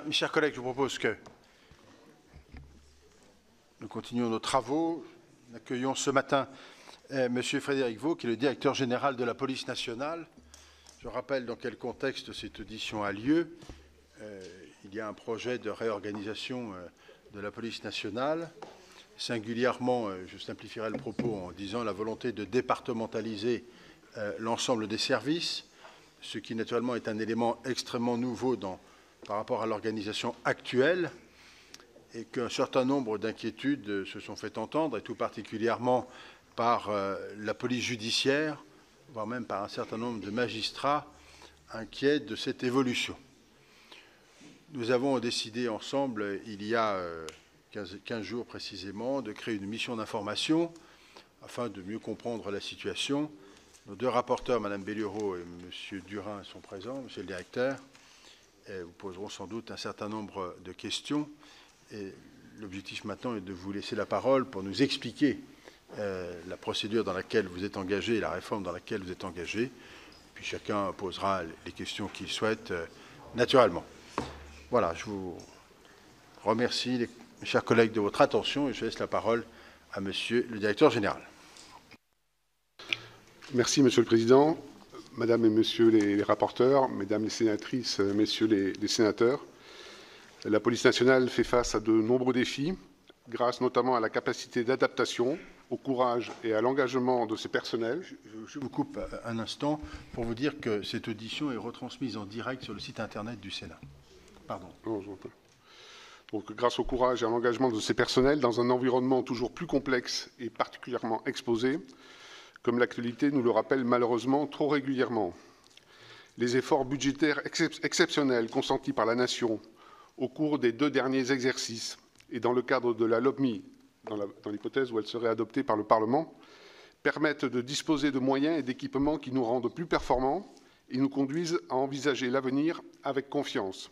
Mes chers collègues, je vous propose que nous continuions nos travaux. Nous accueillons ce matin M. Frédéric Vaux, qui est le directeur général de la police nationale. Je rappelle dans quel contexte cette audition a lieu. Il y a un projet de réorganisation de la police nationale. Singulièrement, je simplifierai le propos en disant la volonté de départementaliser l'ensemble des services, ce qui naturellement est un élément extrêmement nouveau par rapport à l'organisation actuelle, et qu'un certain nombre d'inquiétudes se sont fait entendre, et tout particulièrement par la police judiciaire, voire même par un certain nombre de magistrats inquiets de cette évolution. Nous avons décidé ensemble, il y a 15 jours précisément, de créer une mission d'information afin de mieux comprendre la situation. Nos deux rapporteurs, Mme Bellioro et M. Durin, sont présents, M. le directeur, et vous poseront sans doute un certain nombre de questions. Et l'objectif maintenant est de vous laisser la parole pour nous expliquer la procédure dans laquelle vous êtes engagé et la réforme dans laquelle vous êtes engagé. Puis chacun posera les questions qu'il souhaite naturellement. Voilà, je vous remercie, mes chers collègues, de votre attention et je laisse la parole à Monsieur le directeur général. Merci, Monsieur le Président, Madame et Messieurs les rapporteurs, Mesdames les sénatrices, Messieurs les sénateurs. La police nationale fait face à de nombreux défis, grâce notamment à la capacité d'adaptation, au courage et à l'engagement de ses personnels. Je vous coupe un instant pour vous dire que cette audition est retransmise en direct sur le site Internet du Sénat. Pardon. Non, je vois pas. Donc, grâce au courage et à l'engagement de ses personnels, dans un environnement toujours plus complexe et particulièrement exposé, comme l'actualité nous le rappelle malheureusement trop régulièrement. Les efforts budgétaires exceptionnels consentis par la Nation au cours des 2 derniers exercices et dans le cadre de la LOPMI, dans l'hypothèse où elle serait adoptée par le Parlement, permettent de disposer de moyens et d'équipements qui nous rendent plus performants et nous conduisent à envisager l'avenir avec confiance.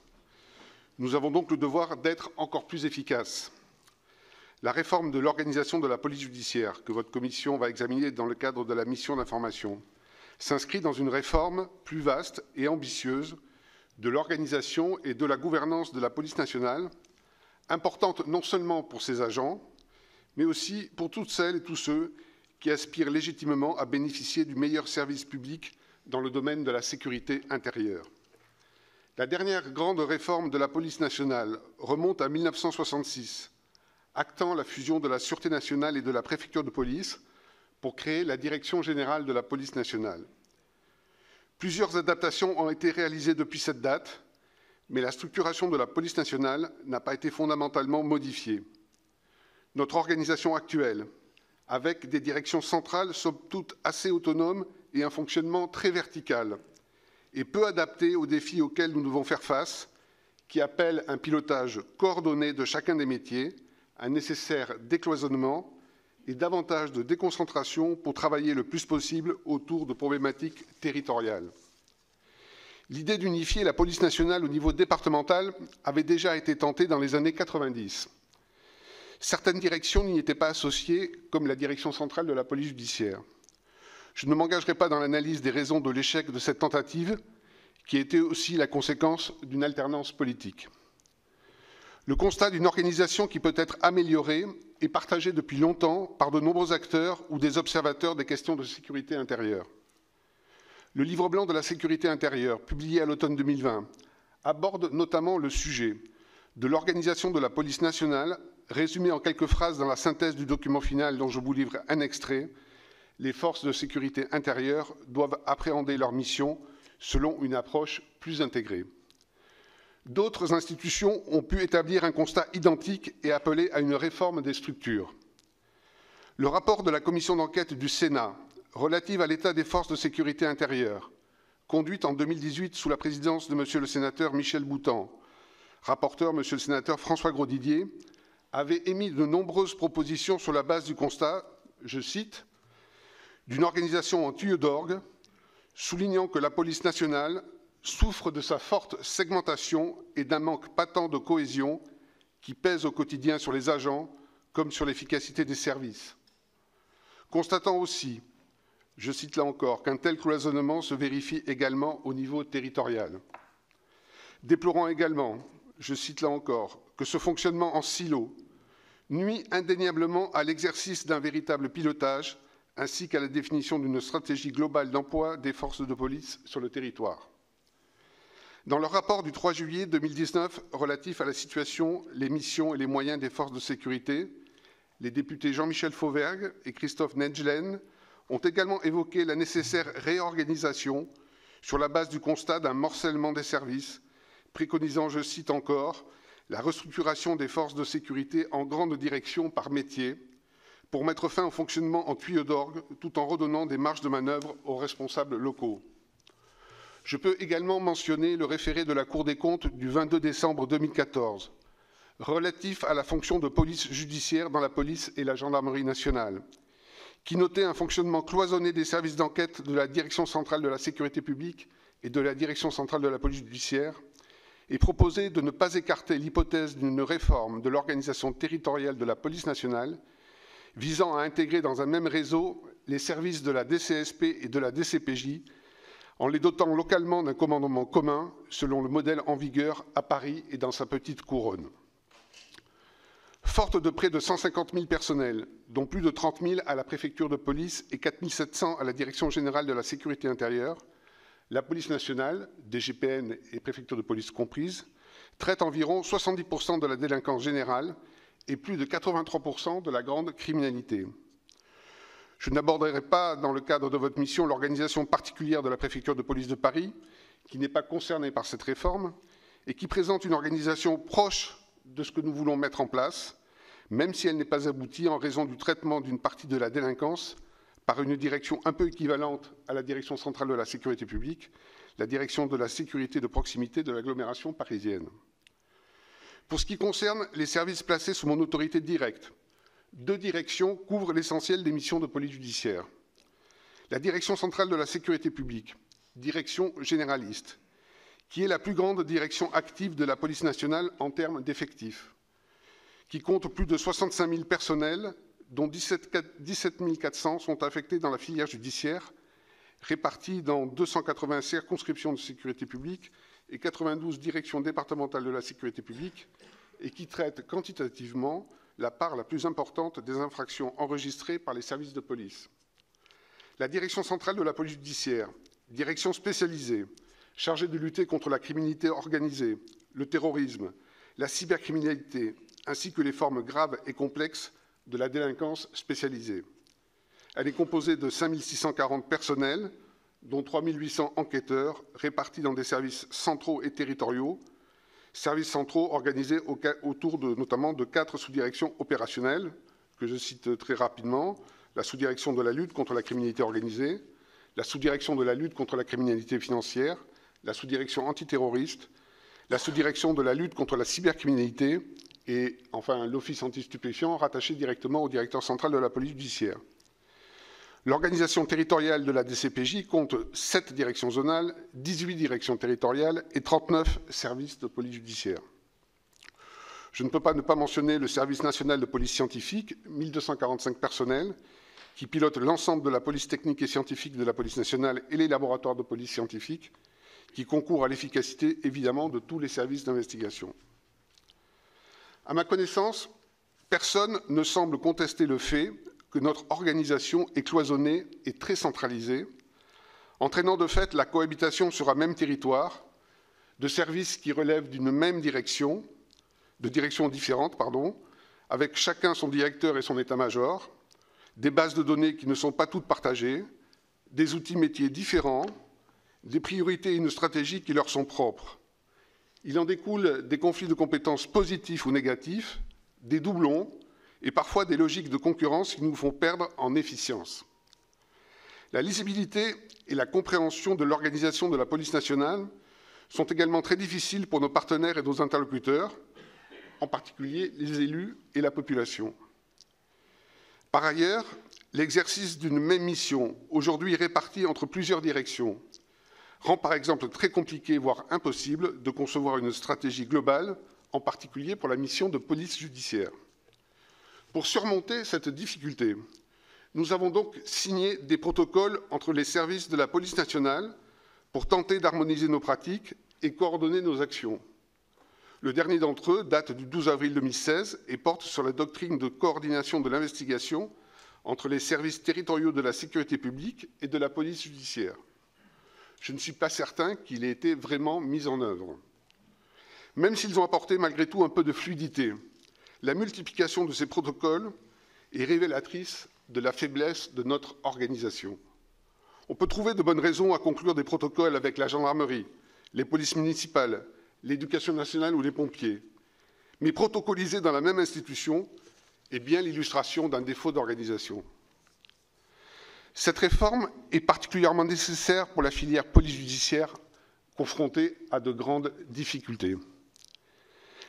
Nous avons donc le devoir d'être encore plus efficaces. La réforme de l'organisation de la police judiciaire, que votre commission va examiner dans le cadre de la mission d'information, s'inscrit dans une réforme plus vaste et ambitieuse de l'organisation et de la gouvernance de la police nationale, importante non seulement pour ses agents, mais aussi pour toutes celles et tous ceux qui aspirent légitimement à bénéficier du meilleur service public dans le domaine de la sécurité intérieure. La dernière grande réforme de la police nationale remonte à 1966, actant la fusion de la Sûreté nationale et de la préfecture de police pour créer la Direction générale de la police nationale. Plusieurs adaptations ont été réalisées depuis cette date, mais la structuration de la police nationale n'a pas été fondamentalement modifiée. Notre organisation actuelle, avec des directions centrales somme toute assez autonomes et un fonctionnement très vertical, est peu adaptée aux défis auxquels nous devons faire face, qui appellent un pilotage coordonné de chacun des métiers, un nécessaire décloisonnement et davantage de déconcentration pour travailler le plus possible autour de problématiques territoriales. L'idée d'unifier la police nationale au niveau départemental avait déjà été tentée dans les années 90. Certaines directions n'y étaient pas associées, comme la direction centrale de la police judiciaire. Je ne m'engagerai pas dans l'analyse des raisons de l'échec de cette tentative, qui était aussi la conséquence d'une alternance politique. Le constat d'une organisation qui peut être améliorée est partagé depuis longtemps par de nombreux acteurs ou des observateurs des questions de sécurité intérieure. Le livre blanc de la sécurité intérieure, publié à l'automne 2020, aborde notamment le sujet de l'organisation de la police nationale, résumé en quelques phrases dans la synthèse du document final dont je vous livre un extrait. Les forces de sécurité intérieure doivent appréhender leur mission selon une approche plus intégrée. D'autres institutions ont pu établir un constat identique et appeler à une réforme des structures. Le rapport de la commission d'enquête du Sénat relative à l'état des forces de sécurité intérieure, conduite en 2018 sous la présidence de Monsieur le sénateur Michel Boutan, rapporteur Monsieur le sénateur François Grosdidier, avait émis de nombreuses propositions sur la base du constat, je cite, « d'une organisation en tuyau d'orgue, soulignant que la police nationale souffre de sa forte segmentation et d'un manque patent de cohésion qui pèse au quotidien sur les agents comme sur l'efficacité des services. Constatant aussi, je cite là encore, qu'un tel cloisonnement se vérifie également au niveau territorial. Déplorant également je cite là encore, que ce fonctionnement en silo nuit indéniablement à l'exercice d'un véritable pilotage ainsi qu'à la définition d'une stratégie globale d'emploi des forces de police sur le territoire. Dans leur rapport du 3 juillet 2019 relatif à la situation, les missions et les moyens des forces de sécurité, les députés Jean-Michel Fauvergue et Christophe Nedjlen ont également évoqué la nécessaire réorganisation sur la base du constat d'un morcellement des services, préconisant, je cite encore, la restructuration des forces de sécurité en grande direction par métier pour mettre fin au fonctionnement en tuyau d'orgue tout en redonnant des marges de manœuvre aux responsables locaux. Je peux également mentionner le référé de la Cour des comptes du 22 décembre 2014 relatif à la fonction de police judiciaire dans la police et la gendarmerie nationale, qui notait un fonctionnement cloisonné des services d'enquête de la Direction centrale de la sécurité publique et de la Direction centrale de la police judiciaire, et proposait de ne pas écarter l'hypothèse d'une réforme de l'organisation territoriale de la police nationale, visant à intégrer dans un même réseau les services de la DCSP et de la DCPJ, en les dotant localement d'un commandement commun, selon le modèle en vigueur à Paris et dans sa petite couronne. Forte de près de 150 000 personnels, dont plus de 30 000 à la préfecture de police et 4 700 à la Direction générale de la sécurité intérieure, la police nationale, DGPN et préfecture de police comprises, traite environ 70% de la délinquance générale et plus de 83% de la grande criminalité. Je n'aborderai pas, dans le cadre de votre mission, l'organisation particulière de la préfecture de police de Paris, qui n'est pas concernée par cette réforme et qui présente une organisation proche de ce que nous voulons mettre en place, même si elle n'est pas aboutie en raison du traitement d'une partie de la délinquance par une direction un peu équivalente à la Direction centrale de la sécurité publique, la Direction de la sécurité de proximité de l'agglomération parisienne. Pour ce qui concerne les services placés sous mon autorité directe, 2 directions couvrent l'essentiel des missions de police judiciaire. La Direction centrale de la sécurité publique, direction généraliste, qui est la plus grande direction active de la police nationale en termes d'effectifs, qui compte plus de 65 000 personnels, dont 17 400 sont affectés dans la filière judiciaire, répartis dans 280 circonscriptions de sécurité publique et 92 directions départementales de la sécurité publique, et qui traite quantitativement la part la plus importante des infractions enregistrées par les services de police. La Direction centrale de la police judiciaire, direction spécialisée, chargée de lutter contre la criminalité organisée, le terrorisme, la cybercriminalité, ainsi que les formes graves et complexes de la délinquance spécialisée. Elle est composée de 5 640 personnels, dont 3 800 enquêteurs, répartis dans des services centraux et territoriaux, services centraux organisés autour notamment de 4 sous-directions opérationnelles, que je cite très rapidement: la sous-direction de la lutte contre la criminalité organisée, la sous-direction de la lutte contre la criminalité financière, la sous-direction antiterroriste, la sous-direction de la lutte contre la cybercriminalité et enfin l'office anti-stupéfiants rattaché directement au directeur central de la police judiciaire. L'organisation territoriale de la DCPJ compte 7 directions zonales, 18 directions territoriales et 39 services de police judiciaire. Je ne peux pas ne pas mentionner le service national de police scientifique, 1245 personnels, qui pilote l'ensemble de la police technique et scientifique de la police nationale et les laboratoires de police scientifique, qui concourent à l'efficacité, évidemment, de tous les services d'investigation. À ma connaissance, personne ne semble contester le fait que notre organisation est cloisonnée et très centralisée, entraînant de fait la cohabitation sur un même territoire de services qui relèvent d'une même direction, de directions différentes, avec chacun son directeur et son état-major, des bases de données qui ne sont pas toutes partagées, des outils métiers différents, des priorités et une stratégie qui leur sont propres. Il en découle des conflits de compétences positifs ou négatifs, des doublons et parfois des logiques de concurrence qui nous font perdre en efficience. La lisibilité et la compréhension de l'organisation de la police nationale sont également très difficiles pour nos partenaires et nos interlocuteurs, en particulier les élus et la population. Par ailleurs, l'exercice d'une même mission, aujourd'hui répartie entre plusieurs directions, rend par exemple très compliqué, voire impossible, de concevoir une stratégie globale, en particulier pour la mission de police judiciaire. Pour surmonter cette difficulté, nous avons donc signé des protocoles entre les services de la police nationale pour tenter d'harmoniser nos pratiques et coordonner nos actions. Le dernier d'entre eux date du 12 avril 2016 et porte sur la doctrine de coordination de l'investigation entre les services territoriaux de la sécurité publique et de la police judiciaire. Je ne suis pas certain qu'il ait été vraiment mis en œuvre. Même s'ils ont apporté malgré tout un peu de fluidité, la multiplication de ces protocoles est révélatrice de la faiblesse de notre organisation. On peut trouver de bonnes raisons à conclure des protocoles avec la gendarmerie, les polices municipales, l'éducation nationale ou les pompiers. Mais protocoliser dans la même institution est bien l'illustration d'un défaut d'organisation. Cette réforme est particulièrement nécessaire pour la filière police judiciaire confrontée à de grandes difficultés.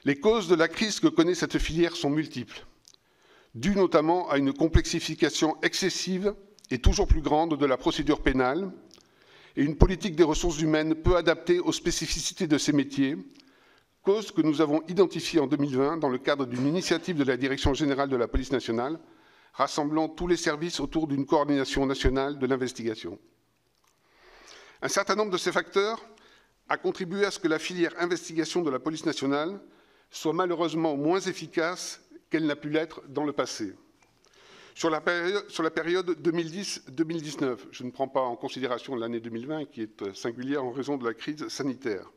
Les causes de la crise que connaît cette filière sont multiples, dues notamment à une complexification excessive et toujours plus grande de la procédure pénale, et une politique des ressources humaines peu adaptée aux spécificités de ces métiers, cause que nous avons identifiée en 2020 dans le cadre d'une initiative de la Direction générale de la police nationale, rassemblant tous les services autour d'une coordination nationale de l'investigation. Un certain nombre de ces facteurs a contribué à ce que la filière investigation de la police nationale soit malheureusement moins efficace qu'elle n'a pu l'être dans le passé. Sur la période 2010-2019, je ne prends pas en considération l'année 2020 qui est singulière en raison de la crise sanitaire,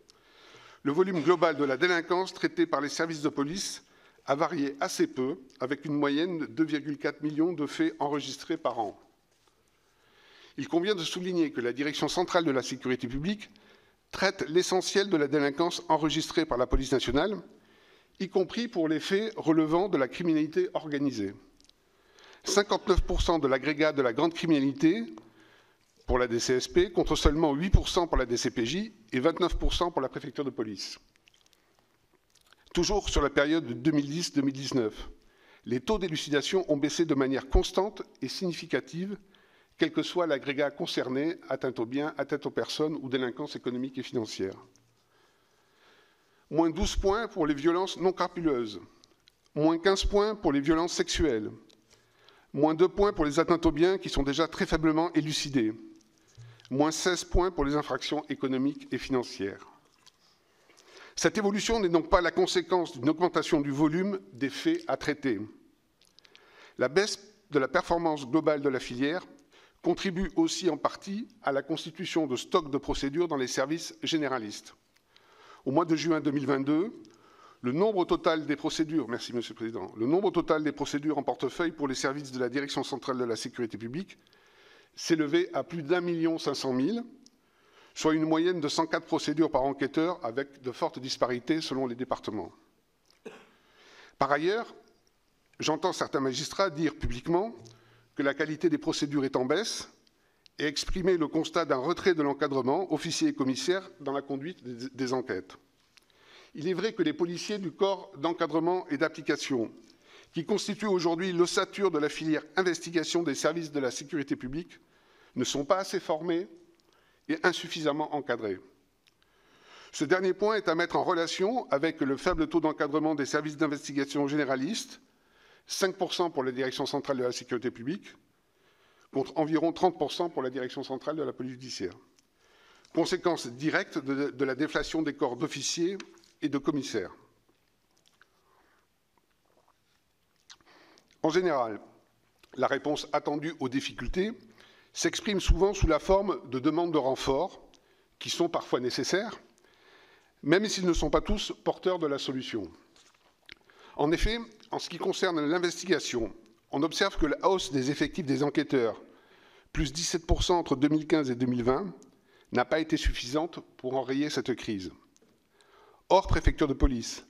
le volume global de la délinquance traitée par les services de police a varié assez peu, avec une moyenne de 2,4 millions de faits enregistrés par an. Il convient de souligner que la Direction centrale de la sécurité publique traite l'essentiel de la délinquance enregistrée par la police nationale, y compris pour les faits relevant de la criminalité organisée. 59% de l'agrégat de la grande criminalité pour la DCSP, contre seulement 8% pour la DCPJ et 29% pour la préfecture de police. Toujours sur la période de 2010-2019, les taux d'élucidation ont baissé de manière constante et significative, quel que soit l'agrégat concerné, atteinte aux biens, atteinte aux personnes ou délinquance économique et financière. Moins 12 points pour les violences non crapuleuses, moins 15 points pour les violences sexuelles, moins 2 points pour les atteintes aux biens qui sont déjà très faiblement élucidées, moins 16 points pour les infractions économiques et financières. Cette évolution n'est donc pas la conséquence d'une augmentation du volume des faits à traiter. La baisse de la performance globale de la filière contribue aussi en partie à la constitution de stocks de procédures dans les services généralistes. Au mois de juin 2022, le nombre total des procédures, merci Monsieur le Président, le nombre total des procédures en portefeuille pour les services de la Direction centrale de la sécurité publique s'élevait à plus d'1 500 000, soit une moyenne de 104 procédures par enquêteur avec de fortes disparités selon les départements. Par ailleurs, j'entends certains magistrats dire publiquement que la qualité des procédures est en baisse et exprimer le constat d'un retrait de l'encadrement, officiers et commissaires, dans la conduite des enquêtes. Il est vrai que les policiers du corps d'encadrement et d'application, qui constituent aujourd'hui l'ossature de la filière investigation des services de la sécurité publique, ne sont pas assez formés et insuffisamment encadrés. Ce dernier point est à mettre en relation avec le faible taux d'encadrement des services d'investigation généralistes, 5% pour la Direction centrale de la sécurité publique, contre environ 30% pour la Direction centrale de la police judiciaire. Conséquence directe de la déflation des corps d'officiers et de commissaires. En général, la réponse attendue aux difficultés s'exprime souvent sous la forme de demandes de renforts, qui sont parfois nécessaires, même s'ils ne sont pas tous porteurs de la solution. En effet, en ce qui concerne l'investigation, on observe que la hausse des effectifs des enquêteurs, plus 17% entre 2015 et 2020, n'a pas été suffisante pour enrayer cette crise. Hors préfecture de police,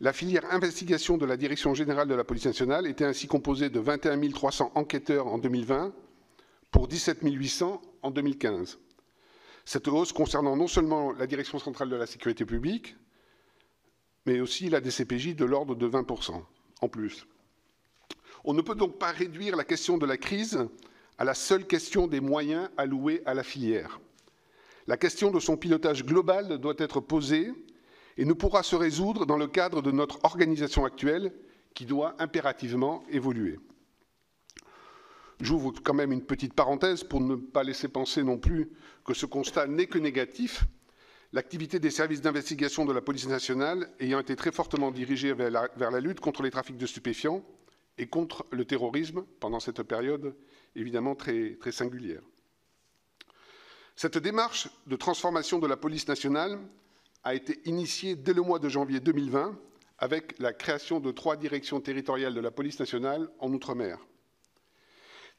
la filière investigation de la Direction générale de la police nationale était ainsi composée de 21 300 enquêteurs en 2020 pour 17 800 en 2015. Cette hausse concernant non seulement la Direction centrale de la sécurité publique, mais aussi la DCPJ de l'ordre de 20% en plus. On ne peut donc pas réduire la question de la crise à la seule question des moyens alloués à la filière. La question de son pilotage global doit être posée et ne pourra se résoudre dans le cadre de notre organisation actuelle qui doit impérativement évoluer. J'ouvre quand même une petite parenthèse pour ne pas laisser penser non plus que ce constat n'est que négatif. l'activité des services d'investigation de la police nationale ayant été très fortement dirigée vers la lutte contre les trafics de stupéfiants et contre le terrorisme pendant cette période évidemment très singulière. Cette démarche de transformation de la police nationale a été initiée dès le mois de janvier 2020 avec la création de 3 directions territoriales de la police nationale en Outre-mer.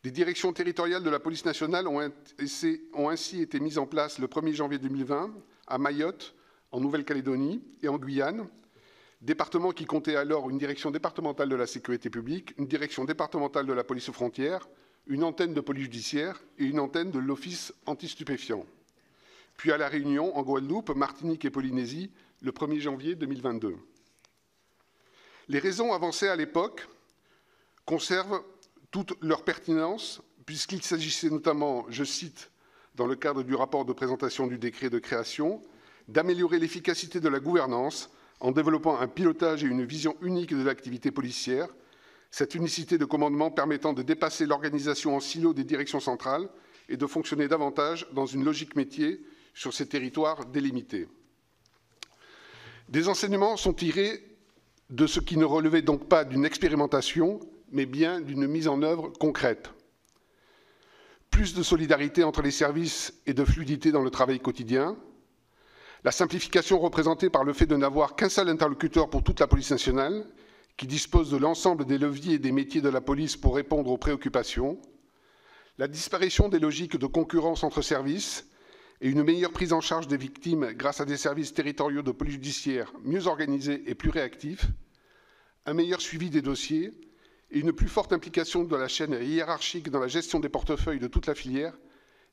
Des directions territoriales de la police nationale ont ainsi été mises en place le 1er janvier 2020 à Mayotte, en Nouvelle-Calédonie et en Guyane, département qui comptait alors une direction départementale de la sécurité publique, une direction départementale de la police aux frontières, une antenne de police judiciaire et une antenne de l'Office anti-stupéfiants. Puis à La Réunion, en Guadeloupe, Martinique et Polynésie, le 1er janvier 2022. Les raisons avancées à l'époque conservent toute leur pertinence, puisqu'il s'agissait notamment, je cite, dans le cadre du rapport de présentation du décret de création, d'améliorer l'efficacité de la gouvernance en développant un pilotage et une vision unique de l'activité policière, cette unicité de commandement permettant de dépasser l'organisation en silo des directions centrales et de fonctionner davantage dans une logique métier sur ces territoires délimités. Des enseignements sont tirés de ce qui ne relevait donc pas d'une expérimentation, mais bien d'une mise en œuvre concrète. Plus de solidarité entre les services et de fluidité dans le travail quotidien, la simplification représentée par le fait de n'avoir qu'un seul interlocuteur pour toute la police nationale, qui dispose de l'ensemble des leviers et des métiers de la police pour répondre aux préoccupations, la disparition des logiques de concurrence entre services et une meilleure prise en charge des victimes grâce à des services territoriaux de police judiciaire mieux organisés et plus réactifs, un meilleur suivi des dossiers et une plus forte implication de la chaîne hiérarchique dans la gestion des portefeuilles de toute la filière,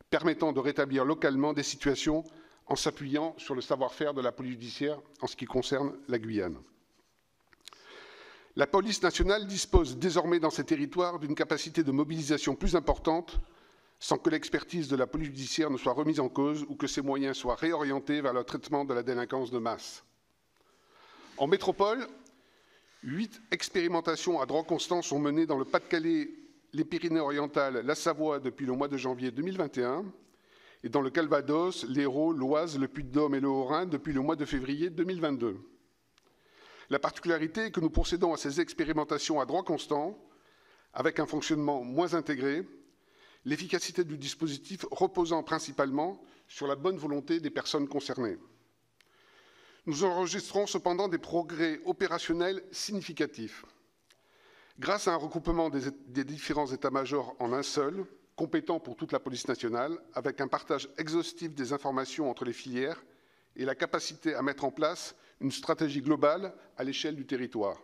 permettant de rétablir localement des situations en s'appuyant sur le savoir-faire de la police judiciaire en ce qui concerne la Guyane. La police nationale dispose désormais dans ces territoires d'une capacité de mobilisation plus importante, sans que l'expertise de la police judiciaire ne soit remise en cause ou que ses moyens soient réorientés vers le traitement de la délinquance de masse. En métropole, 8 expérimentations à droit constant sont menées dans le Pas-de-Calais, les Pyrénées-Orientales, la Savoie depuis le mois de janvier 2021 et dans le Calvados, l'Hérault, l'Oise, le Puy-de-Dôme et le Haut-Rhin depuis le mois de février 2022. La particularité est que nous procédons à ces expérimentations à droit constant, avec un fonctionnement moins intégré, l'efficacité du dispositif reposant principalement sur la bonne volonté des personnes concernées. Nous enregistrons cependant des progrès opérationnels significatifs. Grâce à un regroupement des différents états-majors en un seul, compétent pour toute la police nationale, avec un partage exhaustif des informations entre les filières et la capacité à mettre en place une stratégie globale à l'échelle du territoire.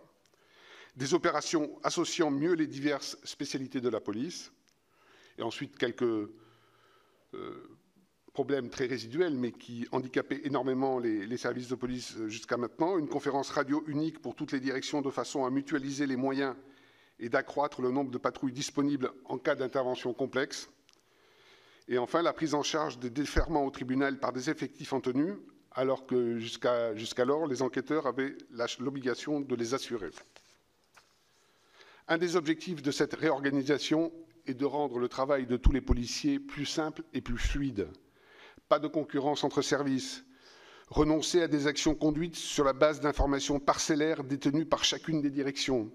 Des opérations associant mieux les diverses spécialités de la police, et ensuite quelques problèmes très résiduels, mais qui handicapaient énormément les services de police jusqu'à maintenant. Une conférence radio unique pour toutes les directions de façon à mutualiser les moyens et d'accroître le nombre de patrouilles disponibles en cas d'intervention complexe. Et enfin, la prise en charge des déferments au tribunal par des effectifs en tenue, alors que jusqu'alors, les enquêteurs avaient l'obligation de les assurer. Un des objectifs de cette réorganisation est de rendre le travail de tous les policiers plus simple et plus fluide. Pas de concurrence entre services. Renoncer à des actions conduites sur la base d'informations parcellaires détenues par chacune des directions.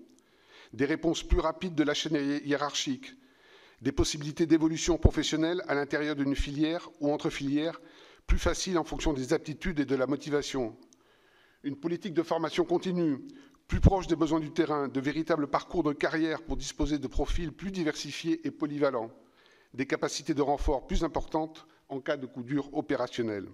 Des réponses plus rapides de la chaîne hiérarchique. Des possibilités d'évolution professionnelle à l'intérieur d'une filière ou entre filières plus faciles en fonction des aptitudes et de la motivation. Une politique de formation continue, plus proche des besoins du terrain, de véritables parcours de carrière pour disposer de profils plus diversifiés et polyvalents, des capacités de renfort plus importantes en cas de coup dur opérationnel.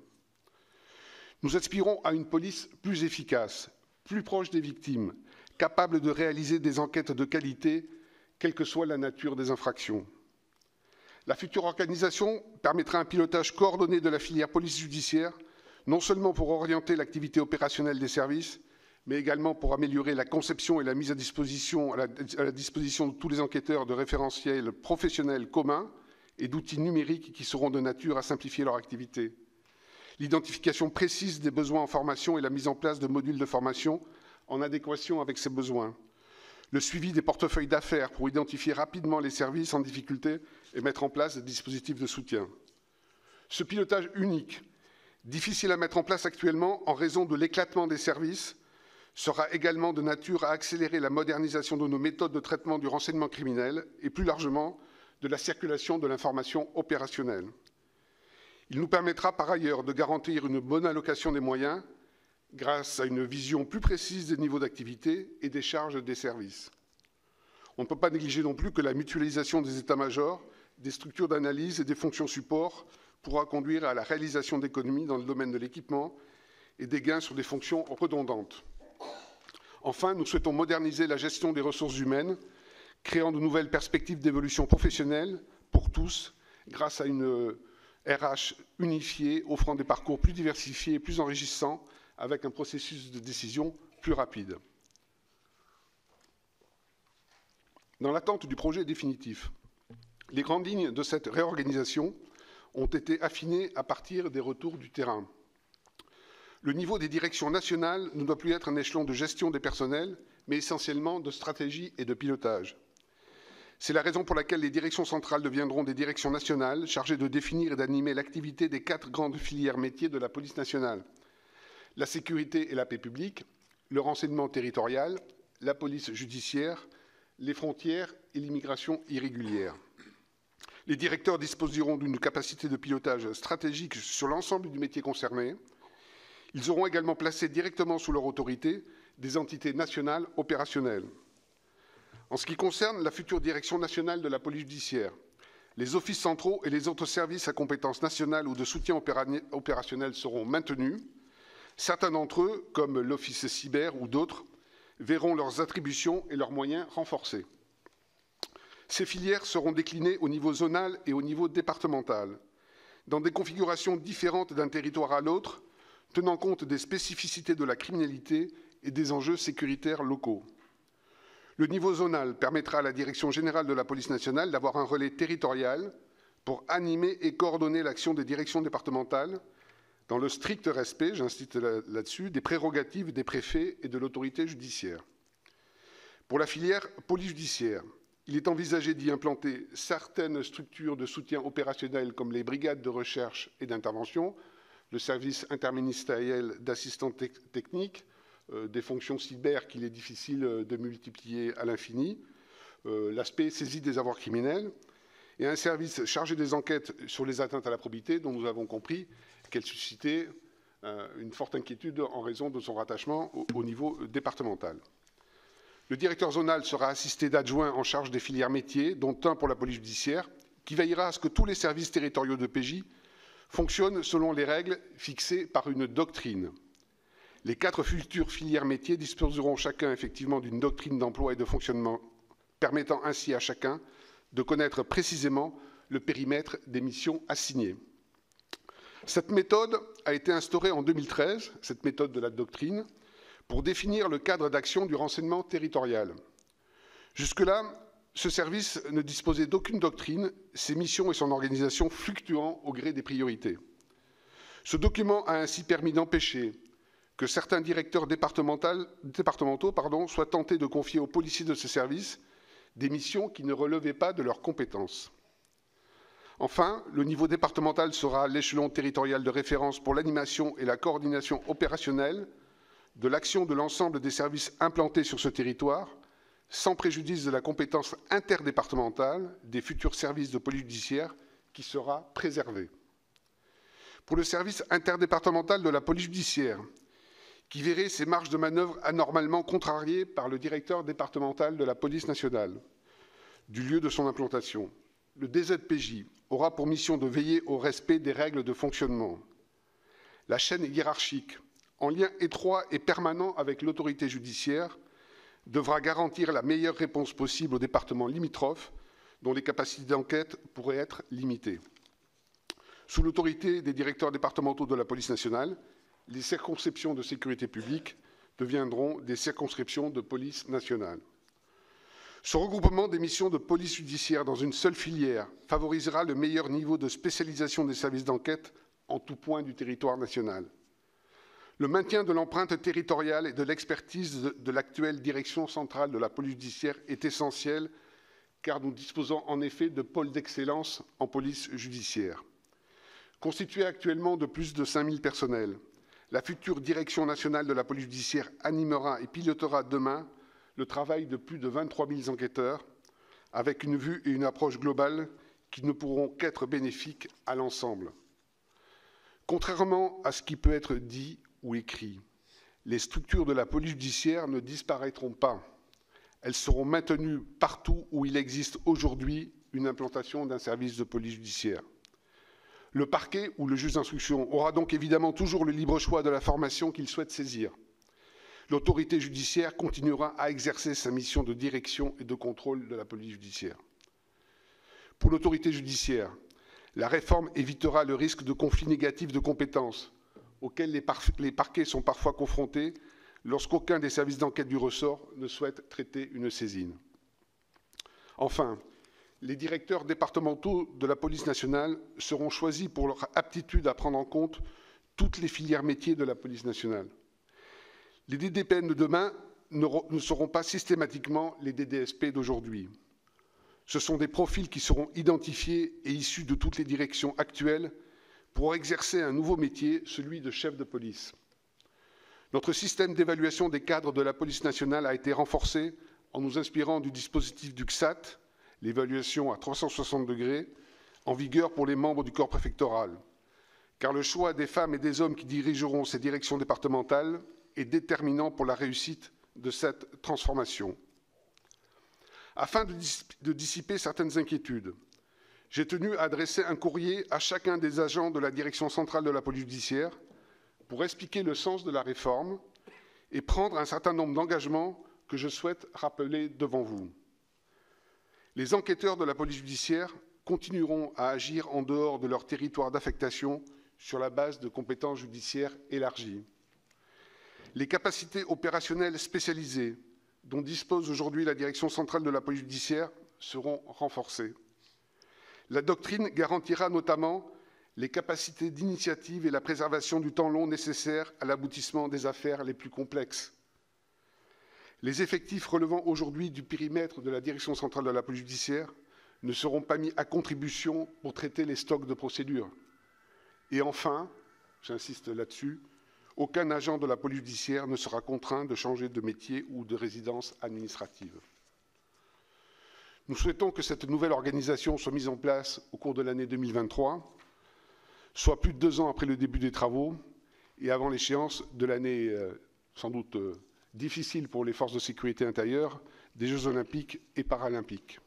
Nous aspirons à une police plus efficace, plus proche des victimes, capable de réaliser des enquêtes de qualité, quelle que soit la nature des infractions. La future organisation permettra un pilotage coordonné de la filière police judiciaire, non seulement pour orienter l'activité opérationnelle des services, mais également pour améliorer la conception et la mise à la disposition de tous les enquêteurs de référentiels professionnels communs et d'outils numériques qui seront de nature à simplifier leur activité. L'identification précise des besoins en formation et la mise en place de modules de formation en adéquation avec ces besoins. Le suivi des portefeuilles d'affaires pour identifier rapidement les services en difficulté et mettre en place des dispositifs de soutien. Ce pilotage unique difficile à mettre en place actuellement en raison de l'éclatement des services, sera également de nature à accélérer la modernisation de nos méthodes de traitement du renseignement criminel et plus largement de la circulation de l'information opérationnelle. Il nous permettra par ailleurs de garantir une bonne allocation des moyens grâce à une vision plus précise des niveaux d'activité et des charges des services. On ne peut pas négliger non plus que la mutualisation des états-majors, des structures d'analyse et des fonctions support pourra conduire à la réalisation d'économies dans le domaine de l'équipement et des gains sur des fonctions redondantes. Enfin, nous souhaitons moderniser la gestion des ressources humaines, créant de nouvelles perspectives d'évolution professionnelle pour tous, grâce à une RH unifiée, offrant des parcours plus diversifiés et plus enrichissants, avec un processus de décision plus rapide. Dans l'attente du projet définitif, les grandes lignes de cette réorganisation ont été affinées à partir des retours du terrain. Le niveau des directions nationales ne doit plus être un échelon de gestion des personnels, mais essentiellement de stratégie et de pilotage. C'est la raison pour laquelle les directions centrales deviendront des directions nationales chargées de définir et d'animer l'activité des 4 grandes filières métiers de la police nationale: la sécurité et la paix publique, le renseignement territorial, la police judiciaire, les frontières et l'immigration irrégulière. Les directeurs disposeront d'une capacité de pilotage stratégique sur l'ensemble du métier concerné. Ils auront également placé directement sous leur autorité des entités nationales opérationnelles. En ce qui concerne la future direction nationale de la police judiciaire, les offices centraux et les autres services à compétence nationale ou de soutien opérationnel seront maintenus. Certains d'entre eux, comme l'office cyber ou d'autres, verront leurs attributions et leurs moyens renforcés. Ces filières seront déclinées au niveau zonal et au niveau départemental, dans des configurations différentes d'un territoire à l'autre, tenant compte des spécificités de la criminalité et des enjeux sécuritaires locaux. Le niveau zonal permettra à la Direction générale de la police nationale d'avoir un relais territorial pour animer et coordonner l'action des directions départementales dans le strict respect, j'insiste là-dessus, des prérogatives des préfets et de l'autorité judiciaire. Pour la filière police judiciaire, il est envisagé d'y implanter certaines structures de soutien opérationnel comme les brigades de recherche et d'intervention, le service interministériel d'assistance technique, des fonctions cyber qu'il est difficile de multiplier à l'infini, l'aspect saisie des avoirs criminels, et un service chargé des enquêtes sur les atteintes à la probité, dont nous avons compris qu'elle suscitait une forte inquiétude en raison de son rattachement au niveau départemental. Le directeur zonal sera assisté d'adjoints en charge des filières métiers, dont un pour la police judiciaire, qui veillera à ce que tous les services territoriaux de PJ fonctionnent selon les règles fixées par une doctrine. Les 4 futures filières métiers disposeront chacun effectivement d'une doctrine d'emploi et de fonctionnement, permettant ainsi à chacun de connaître précisément le périmètre des missions assignées. Cette méthode a été instaurée en 2013, cette méthode de la doctrine, pour définir le cadre d'action du renseignement territorial. Jusque-là, ce service ne disposait d'aucune doctrine, ses missions et son organisation fluctuant au gré des priorités. Ce document a ainsi permis d'empêcher que certains directeurs départementaux soient tentés de confier aux policiers de ce service des missions qui ne relevaient pas de leurs compétences. Enfin, le niveau départemental sera l'échelon territorial de référence pour l'animation et la coordination opérationnelle de l'action de l'ensemble des services implantés sur ce territoire, sans préjudice de la compétence interdépartementale des futurs services de police judiciaire qui sera préservée. Pour le service interdépartemental de la police judiciaire, qui verrait ses marges de manœuvre anormalement contrariées par le directeur départemental de la police nationale, du lieu de son implantation, le DZPJ aura pour mission de veiller au respect des règles de fonctionnement. La chaîne hiérarchique, en lien étroit et permanent avec l'autorité judiciaire, devra garantir la meilleure réponse possible aux départements limitrophes dont les capacités d'enquête pourraient être limitées. Sous l'autorité des directeurs départementaux de la police nationale, les circonscriptions de sécurité publique deviendront des circonscriptions de police nationale. Ce regroupement des missions de police judiciaire dans une seule filière favorisera le meilleur niveau de spécialisation des services d'enquête en tout point du territoire national. Le maintien de l'empreinte territoriale et de l'expertise de l'actuelle direction centrale de la police judiciaire est essentiel car nous disposons en effet de pôles d'excellence en police judiciaire. Constituée actuellement de plus de 5000 personnels, la future direction nationale de la police judiciaire animera et pilotera demain le travail de plus de 23 000 enquêteurs, avec une vue et une approche globale qui ne pourront qu'être bénéfiques à l'ensemble. Contrairement à ce qui peut être dit ou écrit, les structures de la police judiciaire ne disparaîtront pas. Elles seront maintenues partout où il existe aujourd'hui une implantation d'un service de police judiciaire. Le parquet ou le juge d'instruction aura donc évidemment toujours le libre choix de la formation qu'il souhaite saisir. L'autorité judiciaire continuera à exercer sa mission de direction et de contrôle de la police judiciaire. Pour l'autorité judiciaire, la réforme évitera le risque de conflits négatifs de compétences auxquels les parquets sont parfois confrontés lorsqu'aucun des services d'enquête du ressort ne souhaite traiter une saisine. Enfin, les directeurs départementaux de la police nationale seront choisis pour leur aptitude à prendre en compte toutes les filières métiers de la police nationale. Les DDPN de demain ne seront pas systématiquement les DDSP d'aujourd'hui. Ce sont des profils qui seront identifiés et issus de toutes les directions actuelles pour exercer un nouveau métier, celui de chef de police. Notre système d'évaluation des cadres de la police nationale a été renforcé en nous inspirant du dispositif du CSAT, l'évaluation à 360 degrés, en vigueur pour les membres du corps préfectoral. Car le choix des femmes et des hommes qui dirigeront ces directions départementales est déterminant pour la réussite de cette transformation. Afin de dissiper certaines inquiétudes, j'ai tenu à adresser un courrier à chacun des agents de la direction centrale de la police judiciaire pour expliquer le sens de la réforme et prendre un certain nombre d'engagements que je souhaite rappeler devant vous. Les enquêteurs de la police judiciaire continueront à agir en dehors de leur territoire d'affectation sur la base de compétences judiciaires élargies. Les capacités opérationnelles spécialisées dont dispose aujourd'hui la direction centrale de la police judiciaire seront renforcées. La doctrine garantira notamment les capacités d'initiative et la préservation du temps long nécessaire à l'aboutissement des affaires les plus complexes. Les effectifs relevant aujourd'hui du périmètre de la direction centrale de la police judiciaire ne seront pas mis à contribution pour traiter les stocks de procédures. Et enfin, j'insiste là-dessus, aucun agent de la police judiciaire ne sera contraint de changer de métier ou de résidence administrative. Nous souhaitons que cette nouvelle organisation soit mise en place au cours de l'année 2023, soit plus de 2 ans après le début des travaux et avant l'échéance de l'année sans doute difficile pour les forces de sécurité intérieure, des Jeux olympiques et paralympiques.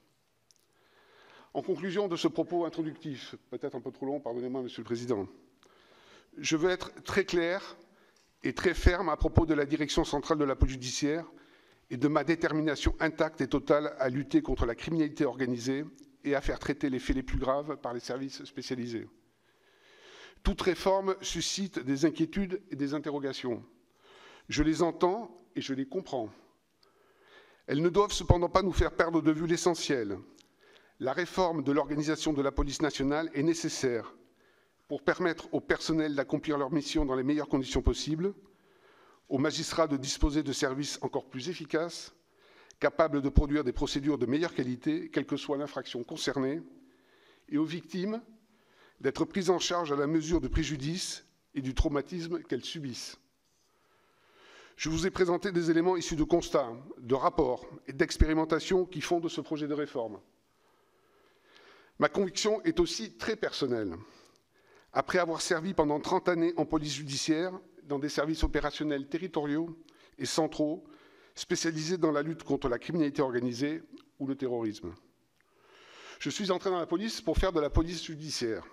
En conclusion de ce propos introductif, peut-être un peu trop long, pardonnez-moi, Monsieur le Président, je veux être très clair et très ferme à propos de la direction centrale de la police judiciaire et de ma détermination intacte et totale à lutter contre la criminalité organisée et à faire traiter les faits les plus graves par les services spécialisés. Toute réforme suscite des inquiétudes et des interrogations. Je les entends et je les comprends. Elles ne doivent cependant pas nous faire perdre de vue l'essentiel. La réforme de l'organisation de la police nationale est nécessaire pour permettre au personnel d'accomplir leur mission dans les meilleures conditions possibles, aux magistrats de disposer de services encore plus efficaces, capables de produire des procédures de meilleure qualité, quelle que soit l'infraction concernée, et aux victimes d'être prises en charge à la mesure du préjudice et du traumatisme qu'elles subissent. Je vous ai présenté des éléments issus de constats, de rapports et d'expérimentations qui fondent ce projet de réforme. Ma conviction est aussi très personnelle. Après avoir servi pendant 30 années en police judiciaire, dans des services opérationnels territoriaux et centraux, spécialisés dans la lutte contre la criminalité organisée ou le terrorisme. Je suis entré dans la police pour faire de la police judiciaire.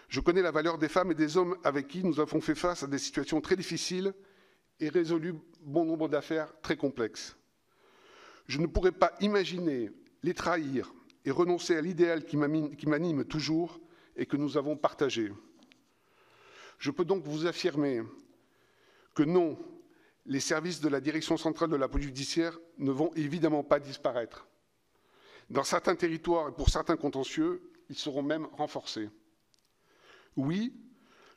Je connais la valeur des femmes et des hommes avec qui nous avons fait face à des situations très difficiles et résolu bon nombre d'affaires très complexes. Je ne pourrais pas imaginer les trahir et renoncer à l'idéal qui m'anime toujours et que nous avons partagé. Je peux donc vous affirmer que non, les services de la direction centrale de la police judiciaire ne vont évidemment pas disparaître. Dans certains territoires et pour certains contentieux, ils seront même renforcés. Oui,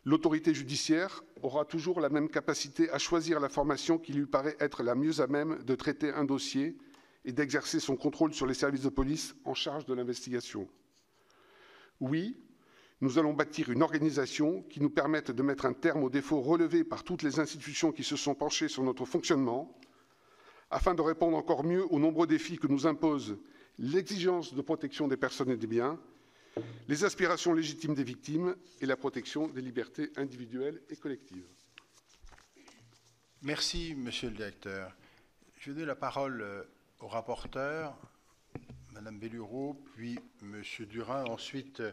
l'autorité judiciaire aura toujours la même capacité à choisir la formation qui lui paraît être la mieux à même de traiter un dossier et d'exercer son contrôle sur les services de police en charge de l'investigation. Oui, nous allons bâtir une organisation qui nous permette de mettre un terme aux défauts relevés par toutes les institutions qui se sont penchées sur notre fonctionnement, afin de répondre encore mieux aux nombreux défis que nous impose l'exigence de protection des personnes et des biens, les aspirations légitimes des victimes et la protection des libertés individuelles et collectives. Merci, Monsieur le Directeur. Je vais donner la parole au rapporteur, Madame Bellureau, puis Monsieur Durin. Ensuite,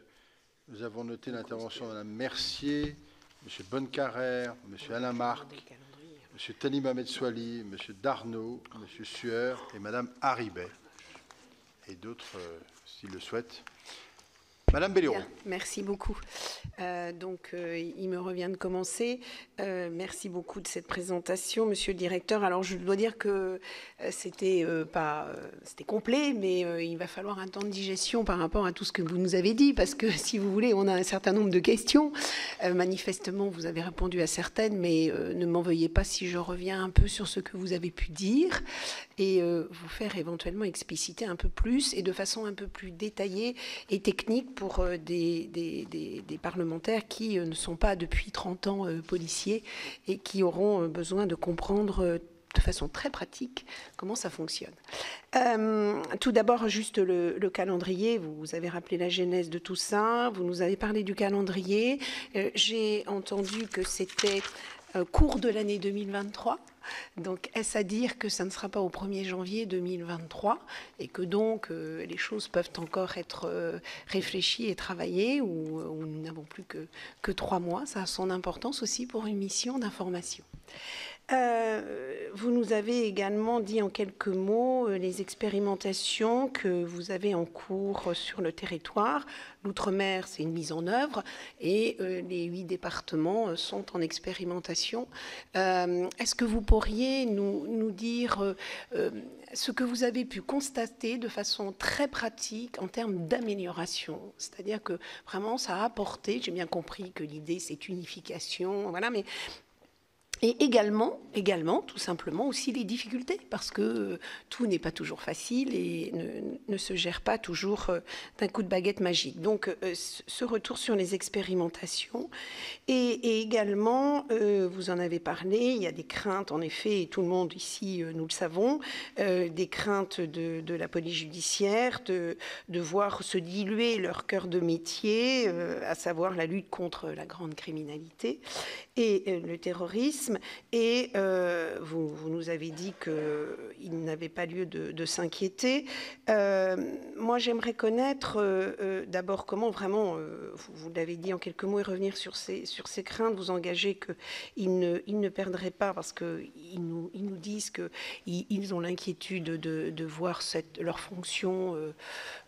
nous avons noté l'intervention de Madame Mercier, Monsieur Bonnecarrère, Monsieur Alain Marc, Monsieur Thani Mohamed Soili, Monsieur Darnaud, Monsieur Sueur et Madame Haribey. Et d'autres, s'ils le souhaitent. Madame Bellureau. Bien, merci beaucoup. Il me revient de commencer. Merci beaucoup de cette présentation, Monsieur le Directeur. Alors, je dois dire que c'était complet, mais il va falloir un temps de digestion par rapport à tout ce que vous nous avez dit, parce que, si vous voulez, on a un certain nombre de questions. Manifestement, vous avez répondu à certaines, mais ne m'en veuillez pas si je reviens un peu sur ce que vous avez pu dire et vous faire éventuellement expliciter un peu plus et de façon un peu plus détaillée et technique pour des parlementaires qui ne sont pas depuis 30 ans policiers et qui auront besoin de comprendre de façon très pratique comment ça fonctionne. Tout d'abord, juste le calendrier. Vous avez rappelé la genèse de tout ça. Vous nous avez parlé du calendrier. J'ai entendu que c'était cours de l'année 2023. Donc, est-ce à dire que ça ne sera pas au 1er janvier 2023 et que donc les choses peuvent encore être réfléchies et travaillées ou nous n'avons plus que 3 mois. Ça a son importance aussi pour une mission d'information. Vous nous avez également dit en quelques mots les expérimentations que vous avez en cours sur le territoire. L'outre-mer, c'est une mise en œuvre et les 8 départements sont en expérimentation. Est-ce que vous pourriez nous dire ce que vous avez pu constater de façon très pratique en termes d'amélioration? C'est-à-dire que vraiment ça a apporté, j'ai bien compris que l'idée c'est unification, voilà, mais... Et également, tout simplement, aussi les difficultés, parce que tout n'est pas toujours facile et ne se gère pas toujours d'un coup de baguette magique. Donc, ce retour sur les expérimentations. Et également, vous en avez parlé, il y a des craintes, en effet, et tout le monde ici, nous le savons, des craintes de la police judiciaire, de voir se diluer leur cœur de métier, à savoir la lutte contre la grande criminalité et le terrorisme. Et vous nous avez dit qu'il n'avait pas lieu de s'inquiéter. Moi, j'aimerais connaître d'abord comment vraiment, vous l'avez dit en quelques mots, et revenir sur ces craintes, vous engager qu'ils ne perdraient pas, parce qu'ils nous disent qu'ils ont l'inquiétude de voir leur fonction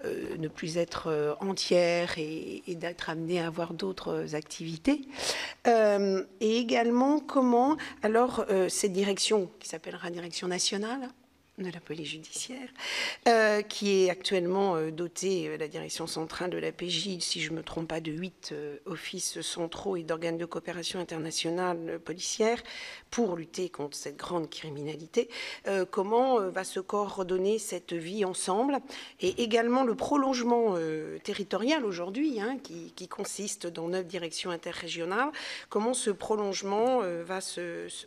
ne plus être entière et d'être amenés à avoir d'autres activités. Et également, comment, alors, cette direction, qui s'appellera Direction nationale de la police judiciaire, qui est actuellement dotée, la direction centrale de la PJ, si je ne me trompe pas, de 8 offices centraux et d'organes de coopération internationale policière pour lutter contre cette grande criminalité, comment va se coordonner cette vie ensemble, et également le prolongement territorial aujourd'hui, qui consiste dans 9 directions interrégionales, comment ce prolongement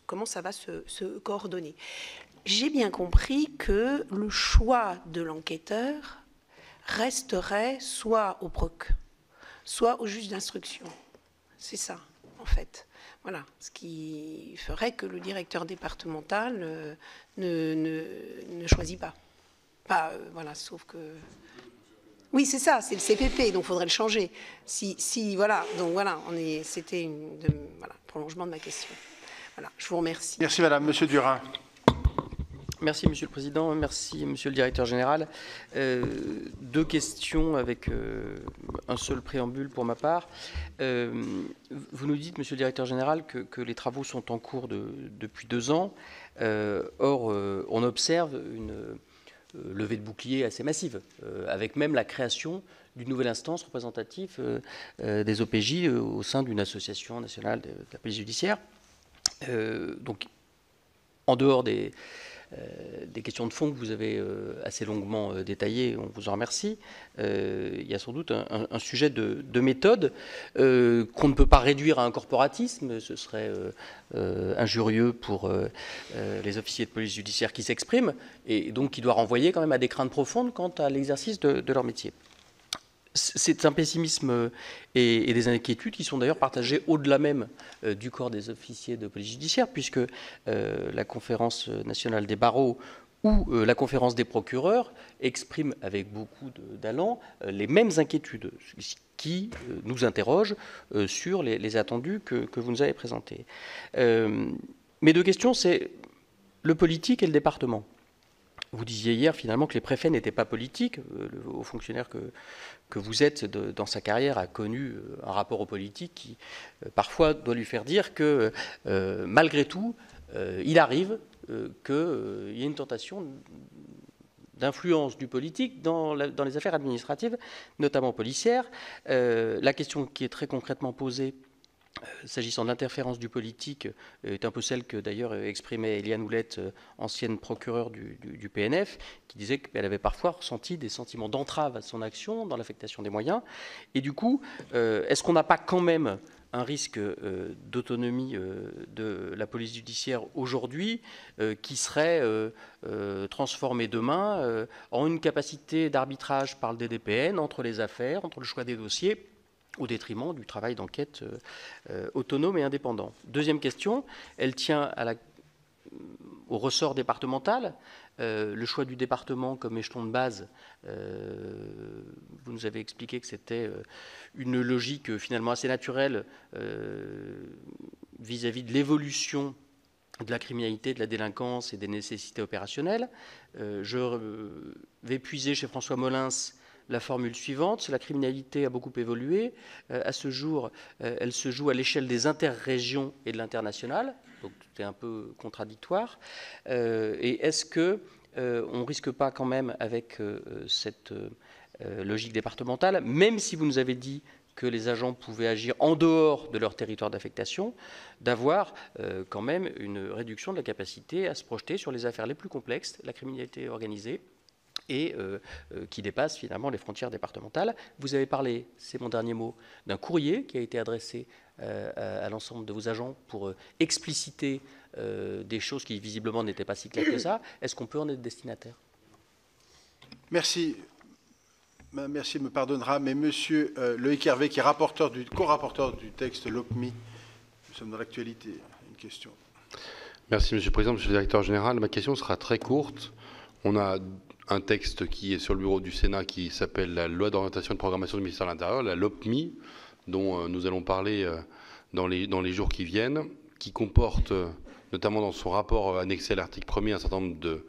comment ça va se coordonner. J'ai bien compris que le choix de l'enquêteur resterait soit au proc, soit au juge d'instruction. C'est ça, en fait. Voilà, ce qui ferait que le directeur départemental ne choisit pas. Voilà, sauf que... Oui, c'est ça, c'est le CPP, donc il faudrait le changer. Voilà, donc voilà, c'était voilà, prolongement de ma question. Voilà, je vous remercie. Merci, Madame. Monsieur Durin. Merci, Monsieur le Président. Merci, Monsieur le Directeur général. 2 questions avec un seul préambule pour ma part. Vous nous dites, Monsieur le Directeur général, que les travaux sont en cours depuis 2 ans. Or, on observe une levée de bouclier assez massive, avec même la création d'une nouvelle instance représentative des OPJ au sein d'une association nationale de la police judiciaire. Donc, en dehors des des questions de fond que vous avez assez longuement détaillées, on vous en remercie. Il y a sans doute un sujet de méthode qu'on ne peut pas réduire à un corporatisme, ce serait injurieux pour les officiers de police judiciaire qui s'expriment, et donc qui doit renvoyer quand même à des craintes profondes quant à l'exercice de leur métier. C'est un pessimisme et des inquiétudes qui sont d'ailleurs partagées au-delà même du corps des officiers de police judiciaire, puisque la Conférence nationale des barreaux ou la Conférence des procureurs expriment avec beaucoup d'allant les mêmes inquiétudes, qui nous interrogent sur les attendus que vous nous avez présentés. Mes deux questions, c'est le politique et le département. Vous disiez hier finalement que les préfets n'étaient pas politiques. Le haut fonctionnaire que vous êtes dans sa carrière a connu un rapport au politique qui parfois doit lui faire dire que malgré tout, il arrive qu'il y ait une tentation d'influence du politique dans les affaires administratives, notamment policières. La question qui est très concrètement posée, s'agissant de l'interférence du politique, est un peu celle que d'ailleurs exprimait Éliane Houlette, ancienne procureure du PNF, qui disait qu'elle avait parfois ressenti des sentiments d'entrave à son action dans l'affectation des moyens. Et du coup, est-ce qu'on n'a pas quand même un risque d'autonomie de la police judiciaire aujourd'hui qui serait transformé demain en une capacité d'arbitrage par le DDPN entre les affaires, entre le choix des dossiers, au détriment du travail d'enquête autonome et indépendant. Deuxième question, elle tient au ressort départemental. Le choix du département comme échelon de base, vous nous avez expliqué que c'était une logique finalement assez naturelle vis-à-vis de l'évolution de la criminalité, de la délinquance et des nécessités opérationnelles. Je vais puiser chez François Molins la formule suivante: la criminalité a beaucoup évolué. À ce jour, elle se joue à l'échelle des interrégions et de l'international. Donc c'est un peu contradictoire. Et est-ce que on ne risque pas quand même, avec cette logique départementale, même si vous nous avez dit que les agents pouvaient agir en dehors de leur territoire d'affectation, d'avoir quand même une réduction de la capacité à se projeter sur les affaires les plus complexes, la criminalité organisée, et qui dépasse finalement les frontières départementales. Vous avez parlé, c'est mon dernier mot, d'un courrier qui a été adressé à l'ensemble de vos agents pour expliciter des choses qui visiblement n'étaient pas si claires que ça. Est-ce qu'on peut en être destinataire? Merci. Merci, me pardonnera, mais Monsieur Loïc Hervé, qui est co-rapporteur du texte LOPMI, nous sommes dans l'actualité. Une question. Merci, Monsieur le Président, Monsieur le Directeur Général. Ma question sera très courte. On a un texte qui est sur le bureau du Sénat qui s'appelle la Loi d'orientation et de programmation du ministère de l'Intérieur, la LOPMI, dont nous allons parler dans les jours qui viennent, qui comporte, notamment dans son rapport annexé à l'article 1er, un certain nombre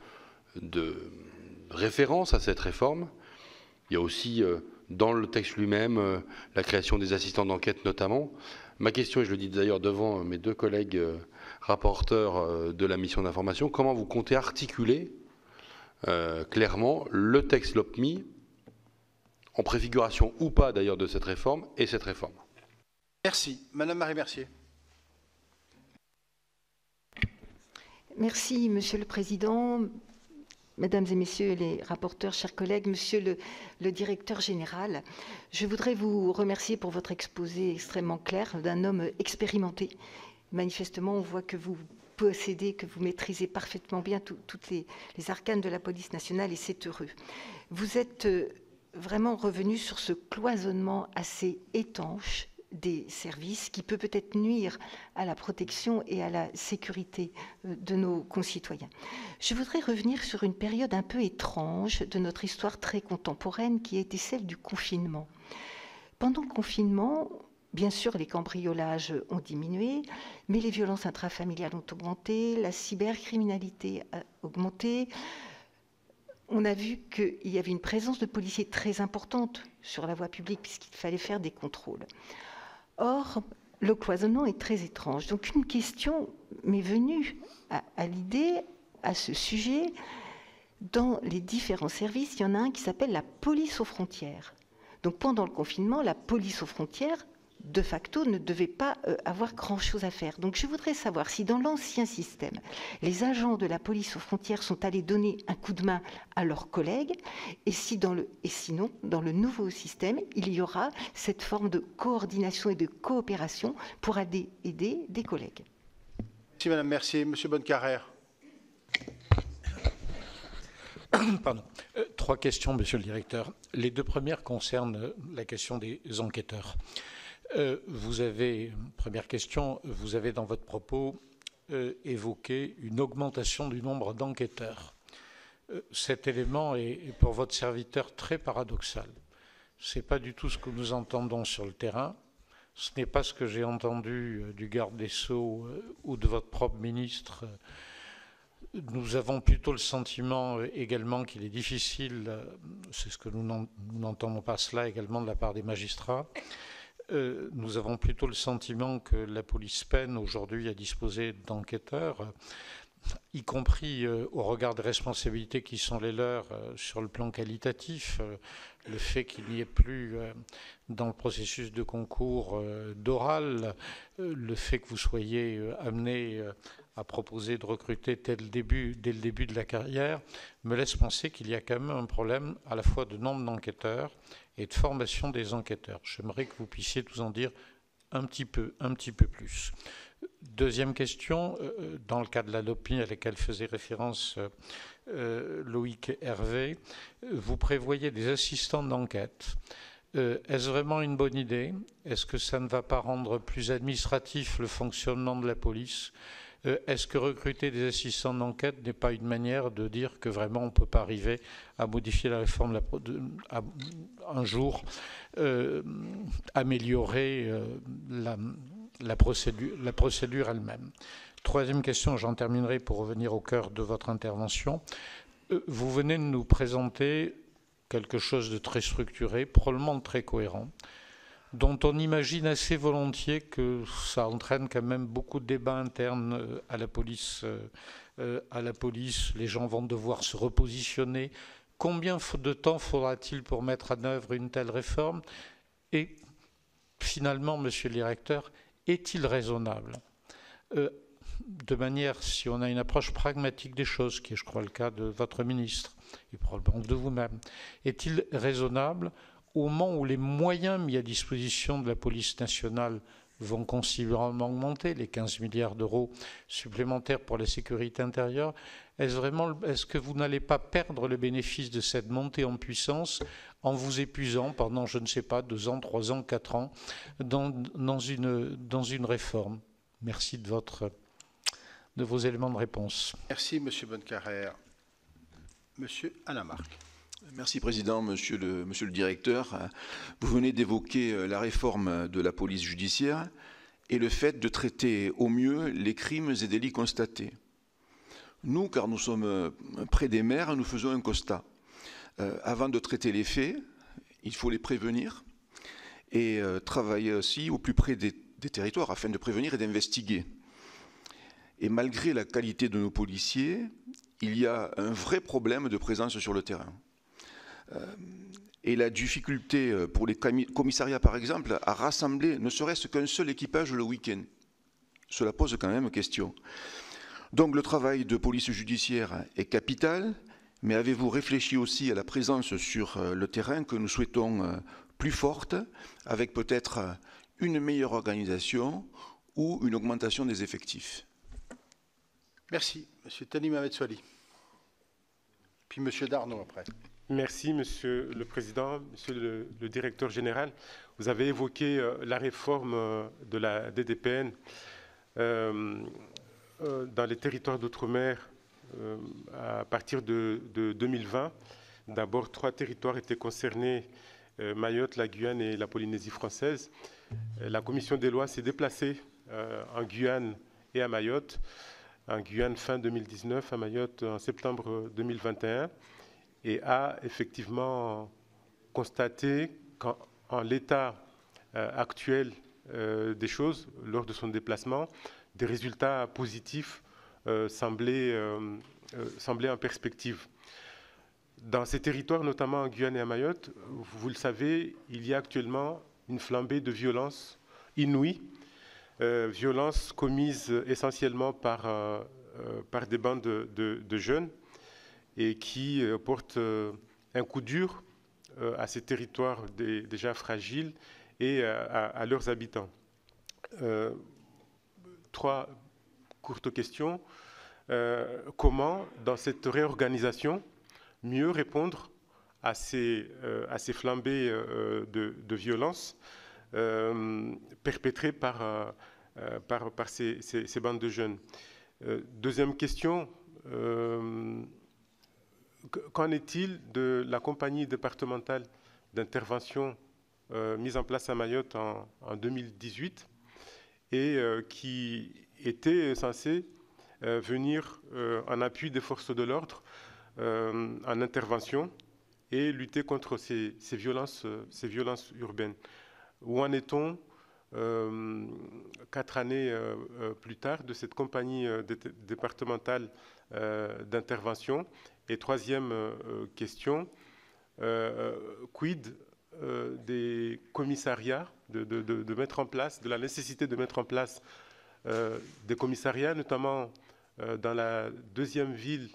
de références à cette réforme. Il y a aussi dans le texte lui-même la création des assistants d'enquête notamment. Ma question, et je le dis d'ailleurs devant mes deux collègues rapporteurs de la mission d'information, comment vous comptez articuler clairement le texte LOPMI, en préfiguration ou pas d'ailleurs de cette réforme, et cette réforme? Merci. Madame Marie Mercier. Merci, Monsieur le Président. Mesdames et Messieurs les rapporteurs, chers collègues, Monsieur le Directeur Général, je voudrais vous remercier pour votre exposé extrêmement clair d'un homme expérimenté. Manifestement, on voit que vous possédez, que vous maîtrisez parfaitement bien toutes les arcanes de la police nationale, et c'est heureux. Vous êtes vraiment revenu sur ce cloisonnement assez étanche des services qui peut-être nuire à la protection et à la sécurité de nos concitoyens. Je voudrais revenir sur une période un peu étrange de notre histoire très contemporaine qui a été celle du confinement. Pendant le confinement, bien sûr, les cambriolages ont diminué, mais les violences intrafamiliales ont augmenté, la cybercriminalité a augmenté. On a vu qu'il y avait une présence de policiers très importante sur la voie publique puisqu'il fallait faire des contrôles. Or, le cloisonnement est très étrange. Donc une question m'est venue à l'idée à ce sujet. Dans les différents services, il y en a un qui s'appelle la police aux frontières. Donc pendant le confinement, la police aux frontières de facto, ne devaient pas avoir grand-chose à faire. Donc je voudrais savoir si dans l'ancien système, les agents de la police aux frontières sont allés donner un coup de main à leurs collègues, et sinon, dans le nouveau système, il y aura cette forme de coordination et de coopération pour aider des collègues. Merci Madame Mercier. Monsieur Bonnecarrère. Pardon. 3 questions, Monsieur le Directeur. Les 2 premières concernent la question des enquêteurs. Première question, vous avez dans votre propos évoqué une augmentation du nombre d'enquêteurs. Cet élément est pour votre serviteur très paradoxal. Ce n'est pas du tout ce que nous entendons sur le terrain. Ce n'est pas ce que j'ai entendu du garde des Sceaux ou de votre propre ministre. Nous avons plutôt le sentiment également qu'il est difficile, c'est ce que nous n'entendons pas cela également de la part des magistrats, nous avons plutôt le sentiment que la police peine aujourd'hui à disposer d'enquêteurs, y compris au regard des responsabilités qui sont les leurs sur le plan qualitatif, le fait qu'il n'y ait plus dans le processus de concours d'oral, le fait que vous soyez amené à proposer de recruter dès le début de la carrière, me laisse penser qu'il y a quand même un problème à la fois de nombre d'enquêteurs et de formation des enquêteurs. J'aimerais que vous puissiez nous en dire un petit peu plus. Deuxième question, dans le cas de la LOPMI à laquelle faisait référence Loïc Hervé, vous prévoyez des assistants d'enquête. Est-ce vraiment une bonne idée? Est-ce que ça ne va pas rendre plus administratif le fonctionnement de la police? Est-ce que recruter des assistants d'enquête n'est pas une manière de dire que vraiment on ne peut pas arriver à modifier la réforme, un jour améliorer la procédure elle-même? Troisième question, j'en terminerai pour revenir au cœur de votre intervention. Vous venez de nous présenter quelque chose de très structuré, probablement de très cohérent, dont on imagine assez volontiers que ça entraîne quand même beaucoup de débats internes à la police. Les gens vont devoir se repositionner. Combien de temps faudra-t-il pour mettre en œuvre une telle réforme? Et finalement, Monsieur le Directeur, est-il raisonnable de manière, si on a une approche pragmatique des choses, qui est, je crois, le cas de votre ministre, et probablement de vous-même, est-il raisonnable au moment où les moyens mis à disposition de la police nationale vont considérablement augmenter, les 15 milliards d'euros supplémentaires pour la sécurité intérieure, est-ce que vous n'allez pas perdre le bénéfice de cette montée en puissance en vous épuisant pendant, je ne sais pas, 2 ans, 3 ans, 4 ans, dans une réforme? Merci de vos éléments de réponse. Merci, Monsieur Bonnecarrère. Monsieur Alamarque. Merci, Président. Monsieur le Directeur, vous venez d'évoquer la réforme de la police judiciaire et le fait de traiter au mieux les crimes et délits constatés. Nous, car nous sommes près des maires, nous faisons un constat. Avant de traiter les faits, il faut les prévenir et travailler aussi au plus près des territoires afin de prévenir et d'investiguer. Et malgré la qualité de nos policiers, il y a un vrai problème de présence sur le terrain. Et la difficulté pour les commissariats, par exemple, à rassembler ne serait-ce qu'un seul équipage le week-end. Cela pose quand même question. Donc le travail de police judiciaire est capital, mais avez-vous réfléchi aussi à la présence sur le terrain que nous souhaitons plus forte, avec peut-être une meilleure organisation ou une augmentation des effectifs? Merci. Monsieur Thani Mohamed Soilihi. Puis Monsieur Darnaud après. Merci, Monsieur le Président, Monsieur le Directeur général. Vous avez évoqué la réforme de la DDPN dans les territoires d'outre-mer à partir de 2020. D'abord, 3 territoires étaient concernés, Mayotte, la Guyane et la Polynésie française. La Commission des lois s'est déplacée en Guyane et à Mayotte. En Guyane fin 2019, à Mayotte en septembre 2021. Et a effectivement constaté qu'en l'état actuel des choses, lors de son déplacement, des résultats positifs semblaient en perspective. Dans ces territoires, notamment en Guyane et à Mayotte, vous le savez, il y a actuellement une flambée de violence inouïe, violence commise essentiellement par des bandes de jeunes et qui portent un coup dur à ces territoires déjà fragiles et à leurs habitants. 3 courtes questions. Comment, dans cette réorganisation, mieux répondre à ces flambées de violence perpétrées par ces bandes de jeunes? Deuxième question, qu'en est-il de la compagnie départementale d'intervention mise en place à Mayotte en 2018 et qui était censée venir en appui des forces de l'ordre en intervention et lutter contre ces violences urbaines? Où en est-on 4 années plus tard de cette compagnie départementale d'intervention? Et troisième question, quid des commissariats, de mettre en place, de la nécessité de mettre en place des commissariats, notamment dans la deuxième ville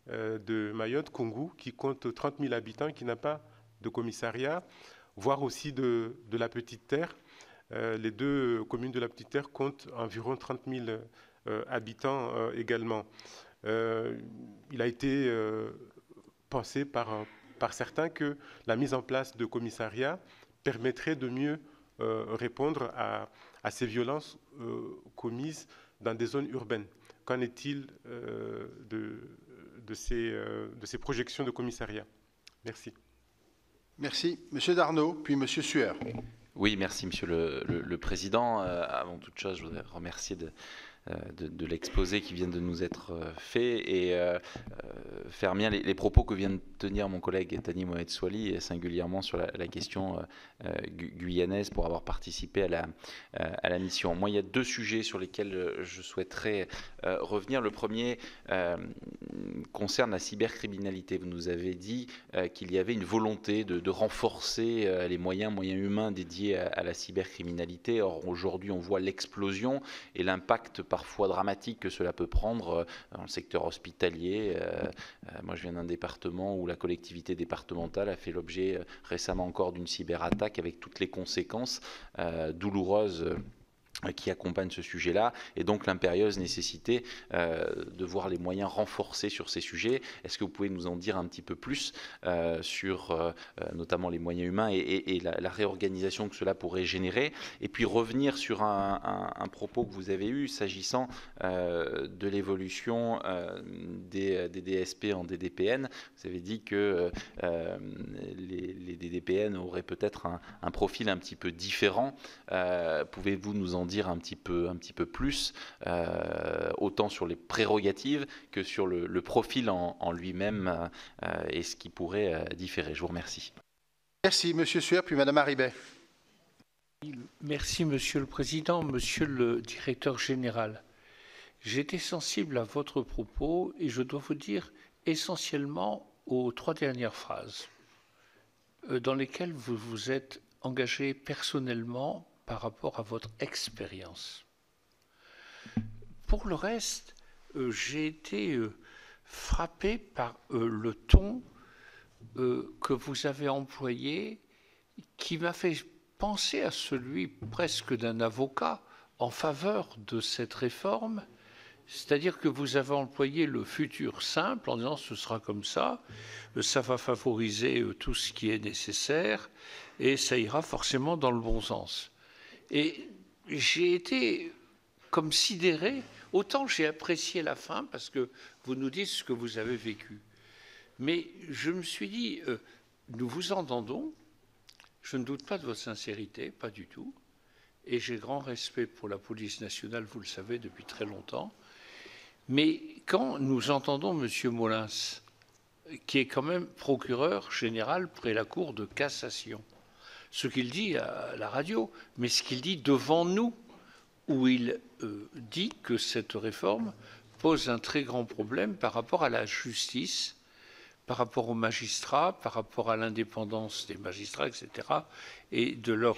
de Mayotte, Koungou, qui compte 30 000 habitants, qui n'a pas de commissariat, voire aussi de la Petite Terre. Les 2 communes de la Petite Terre comptent environ 30 000 habitants également. Il a été pensé par certains que la mise en place de commissariats permettrait de mieux répondre à ces violences commises dans des zones urbaines. Qu'en est-il de ces projections de commissariats? Merci. Merci. Monsieur Darnaud, puis Monsieur Sueur. Oui, merci Monsieur le Président. Avant toute chose, je voudrais remercier de l'exposé qui vient de nous être fait et faire bien les propos que vient de tenir mon collègue Thani Mohamed Soilihi, et singulièrement sur la question guyanaise, pour avoir participé à la mission. Moi, il y a 2 sujets sur lesquels je souhaiterais revenir. Le premier concerne la cybercriminalité. Vous nous avez dit qu'il y avait une volonté de renforcer les moyens humains dédiés à la cybercriminalité. Or, aujourd'hui, on voit l'explosion et l'impact parfois dramatique que cela peut prendre dans le secteur hospitalier. Moi, je viens d'un département où la collectivité départementale a fait l'objet récemment encore d'une cyberattaque avec toutes les conséquences douloureuses qui accompagne ce sujet-là, et donc l'impérieuse nécessité de voir les moyens renforcés sur ces sujets. Est-ce que vous pouvez nous en dire un petit peu plus sur notamment les moyens humains et la réorganisation que cela pourrait générer, et puis revenir sur un propos que vous avez eu s'agissant de l'évolution des DSP en DDPN. Vous avez dit que les DDPN auraient peut-être un profil un petit peu différent. Pouvez-vous nous en dire un petit peu plus, autant sur les prérogatives que sur le profil en lui-même et ce qui pourrait différer? Je vous remercie. Merci, Monsieur Sueur, puis Madame Haribey. Merci, Monsieur le Président. Monsieur le Directeur Général, j'étais sensible à votre propos et je dois vous dire essentiellement aux 3 dernières phrases dans lesquelles vous vous êtes engagé personnellement par rapport à votre expérience. Pour le reste, j'ai été frappé par le ton que vous avez employé, qui m'a fait penser à celui presque d'un avocat en faveur de cette réforme, c'est-à-dire que vous avez employé le futur simple en disant ce sera comme ça va favoriser tout ce qui est nécessaire et ça ira forcément dans le bon sens. Et j'ai été comme sidéré, autant j'ai apprécié la fin parce que vous nous dites ce que vous avez vécu. Mais je me suis dit, nous vous entendons, je ne doute pas de votre sincérité, pas du tout, et j'ai grand respect pour la police nationale, vous le savez, depuis très longtemps. Mais quand nous entendons M. Molins, qui est quand même procureur général près la Cour de cassation, ce qu'il dit à la radio, mais ce qu'il dit devant nous, où il dit que cette réforme pose un très grand problème par rapport à la justice, par rapport aux magistrats, par rapport à l'indépendance des magistrats, etc., et de leur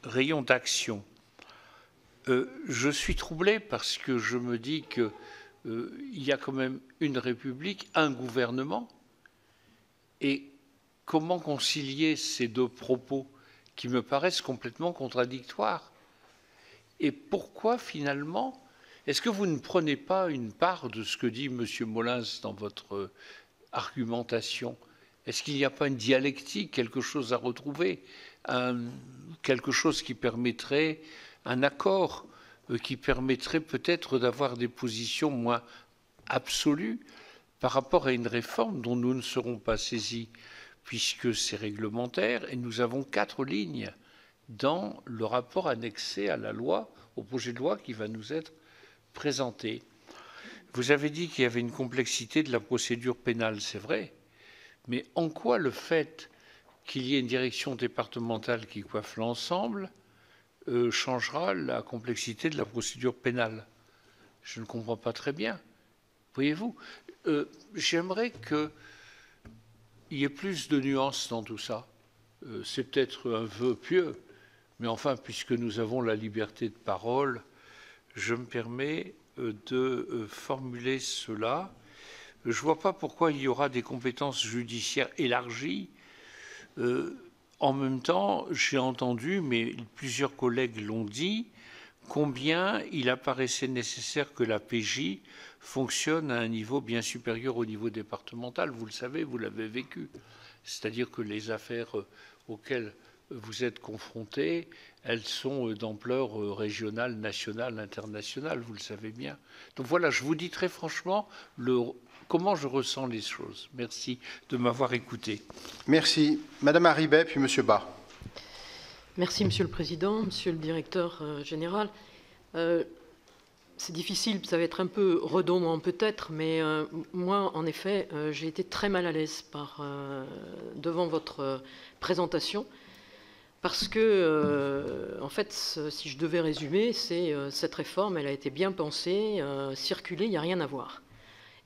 rayon d'action. Je suis troublé parce que je me dis qu'il y a quand même une République, un gouvernement, et comment concilier ces deux propos qui me paraissent complètement contradictoires? Et pourquoi finalement, est-ce que vous ne prenez pas une part de ce que dit M. Molins dans votre argumentation? Est-ce qu'il n'y a pas une dialectique, quelque chose à retrouver, quelque chose qui permettrait un accord, qui permettrait peut-être d'avoir des positions moins absolues par rapport à une réforme dont nous ne serons pas saisis, puisque c'est réglementaire, et nous avons 4 lignes dans le rapport annexé à la loi, au projet de loi qui va nous être présenté. Vous avez dit qu'il y avait une complexité de la procédure pénale, c'est vrai, mais en quoi le fait qu'il y ait une direction départementale qui coiffe l'ensemble changera la complexité de la procédure pénale? Je ne comprends pas très bien. Voyez-vous, j'aimerais qu'il y ait plus de nuances dans tout ça. C'est peut-être un vœu pieux, mais enfin, puisque nous avons la liberté de parole, je me permets de formuler cela. Je ne vois pas pourquoi il y aura des compétences judiciaires élargies. En même temps, j'ai entendu, mais plusieurs collègues l'ont dit, combien il apparaissait nécessaire que la PJ fonctionne à un niveau bien supérieur au niveau départemental. Vous le savez, vous l'avez vécu. C'est-à-dire que les affaires auxquelles vous êtes confrontés, elles sont d'ampleur régionale, nationale, internationale, vous le savez bien. Donc voilà, je vous dis très franchement comment je ressens les choses. Merci de m'avoir écouté. Merci. Madame Harribey, puis Monsieur Bas. Merci, Monsieur le Président, Monsieur le Directeur général. C'est difficile, ça va être un peu redondant peut-être, mais moi, en effet, j'ai été très mal à l'aise devant votre présentation, parce que, en fait, si je devais résumer, c'est cette réforme, elle a été bien pensée, circulée, il n'y a rien à voir.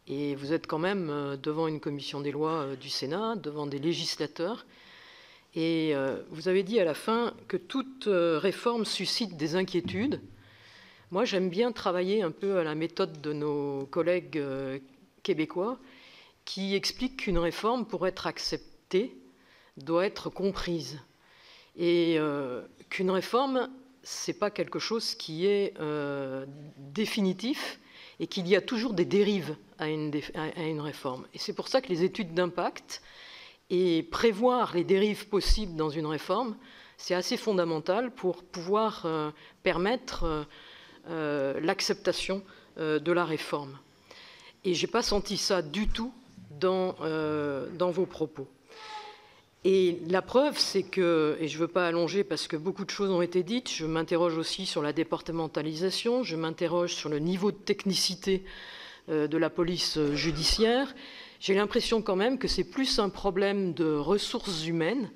Et vous êtes quand même devant une commission des lois du Sénat, devant des législateurs, et vous avez dit à la fin que toute réforme suscite des inquiétudes. Moi, j'aime bien travailler un peu à la méthode de nos collègues québécois qui expliquent qu'une réforme, pour être acceptée, doit être comprise. Et qu'une réforme, ce n'est pas quelque chose qui est définitif et qu'il y a toujours des dérives à une réforme. Et c'est pour ça que les études d'impact et prévoir les dérives possibles dans une réforme, c'est assez fondamental pour pouvoir permettre l'acceptation de la réforme. Et je n'ai pas senti ça du tout dans vos propos. Et la preuve, c'est que, et je ne veux pas allonger parce que beaucoup de choses ont été dites, je m'interroge aussi sur la départementalisation, je m'interroge sur le niveau de technicité de la police judiciaire. J'ai l'impression quand même que c'est plus un problème de ressources humaines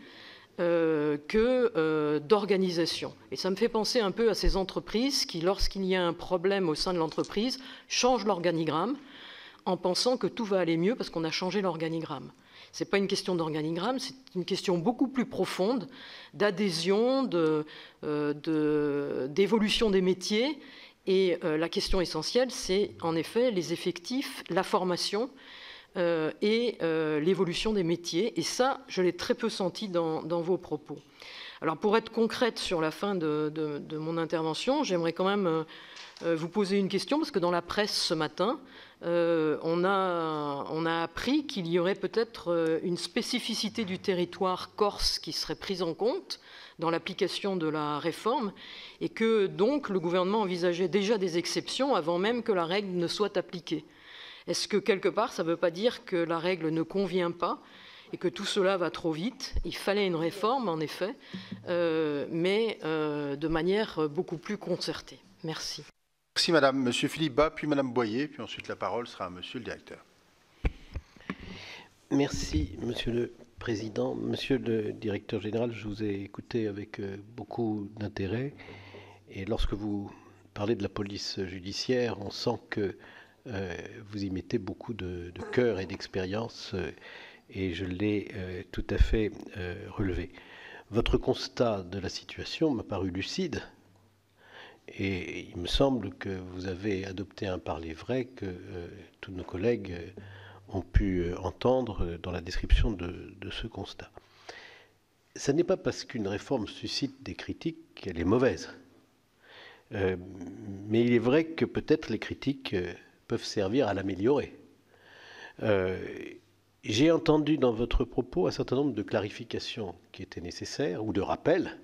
que d'organisation. Et ça me fait penser un peu à ces entreprises qui, lorsqu'il y a un problème au sein de l'entreprise, changent l'organigramme en pensant que tout va aller mieux parce qu'on a changé l'organigramme. Ce n'est pas une question d'organigramme, c'est une question beaucoup plus profonde d'adhésion, d'évolution des métiers. Et la question essentielle, c'est en effet les effectifs, la formation et l'évolution des métiers. Et ça, je l'ai très peu senti dans vos propos. Alors pour être concrète sur la fin de mon intervention, j'aimerais quand même vous poser une question, parce que dans la presse ce matin, on a appris qu'il y aurait peut-être une spécificité du territoire corse qui serait prise en compte dans l'application de la réforme, et que donc le gouvernement envisageait déjà des exceptions avant même que la règle ne soit appliquée. Est-ce que quelque part ça ne veut pas dire que la règle ne convient pas et que tout cela va trop vite? Il fallait une réforme en effet, mais de manière beaucoup plus concertée. Merci. Merci Madame. Monsieur Philippe Bas, puis Madame Boyer, puis ensuite la parole sera à Monsieur le Directeur. Merci Monsieur le Président. Monsieur le Directeur Général, je vous ai écouté avec beaucoup d'intérêt, et lorsque vous parlez de la police judiciaire, on sent que vous y mettez beaucoup de cœur et d'expérience, et je l'ai tout à fait relevé. Votre constat de la situation m'a paru lucide, Et il me semble que vous avez adopté un parler vrai que tous nos collègues ont pu entendre dans la description de ce constat. Ce n'est pas parce qu'une réforme suscite des critiques qu'elle est mauvaise. Mais il est vrai que peut-être les critiques peuvent servir à l'améliorer. J'ai entendu dans votre propos un certain nombre de clarifications qui étaient nécessaires, ou de rappels,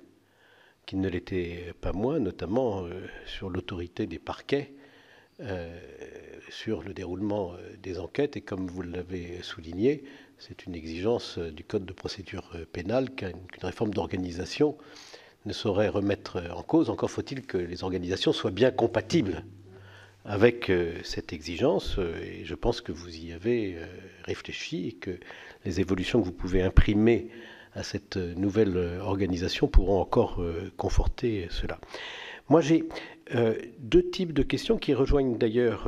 qui ne l'étaient pas moins, notamment sur l'autorité des parquets, sur le déroulement des enquêtes, et comme vous l'avez souligné, c'est une exigence du Code de procédure pénale qu'une réforme d'organisation ne saurait remettre en cause. Encore faut-il que les organisations soient bien compatibles avec cette exigence, et je pense que vous y avez réfléchi et que les évolutions que vous pouvez imprimer à cette nouvelle organisation pourront encore conforter cela. Moi, j'ai deux types de questions qui rejoignent d'ailleurs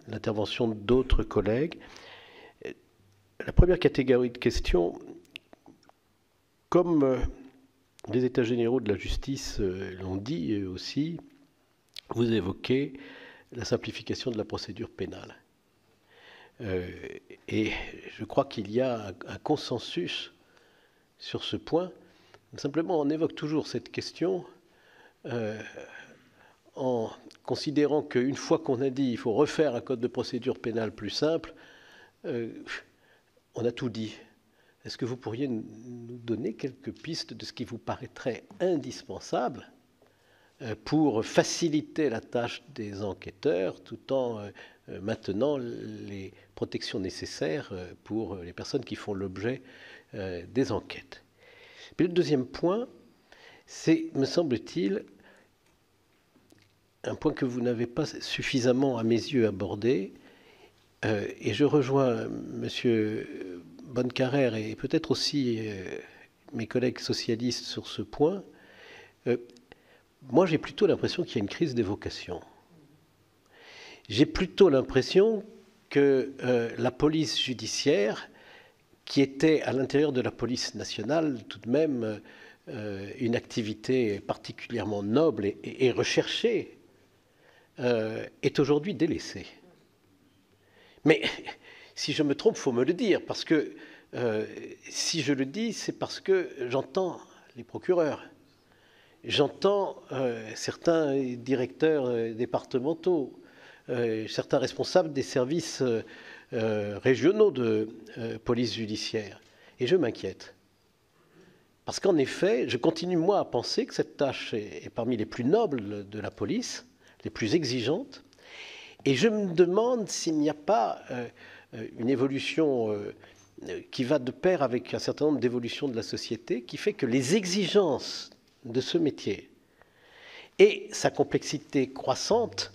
l'intervention d'autres collègues. La première catégorie de questions, comme les États généraux de la justice l'ont dit aussi, vous évoquez la simplification de la procédure pénale. Et je crois qu'il y a un consensus sur ce point. Simplement, on évoque toujours cette question en considérant qu'une fois qu'on a dit qu'il faut refaire un code de procédure pénale plus simple, on a tout dit. Est-ce que vous pourriez nous donner quelques pistes de ce qui vous paraîtrait indispensable pour faciliter la tâche des enquêteurs tout en maintenant les protections nécessaires pour les personnes qui font l'objet des enquêtes? Puis le deuxième point, c'est, me semble-t-il, un point que vous n'avez pas suffisamment, à mes yeux, abordé, et je rejoins M. Bonnecarrère et peut-être aussi mes collègues socialistes sur ce point. Moi, j'ai plutôt l'impression qu'il y a une crise des vocations. J'ai plutôt l'impression que la police judiciaire, qui était à l'intérieur de la police nationale tout de même une activité particulièrement noble et recherchée, est aujourd'hui délaissée. Mais si je me trompe, il faut me le dire, parce que si je le dis, c'est parce que j'entends les procureurs, j'entends certains directeurs départementaux, certains responsables des services régionaux de police judiciaire, et je m'inquiète. Parce qu'en effet, je continue, moi, à penser que cette tâche est parmi les plus nobles de la police, les plus exigeantes, et je me demande s'il n'y a pas une évolution qui va de pair avec un certain nombre d'évolutions de la société, qui fait que les exigences de ce métier et sa complexité croissante,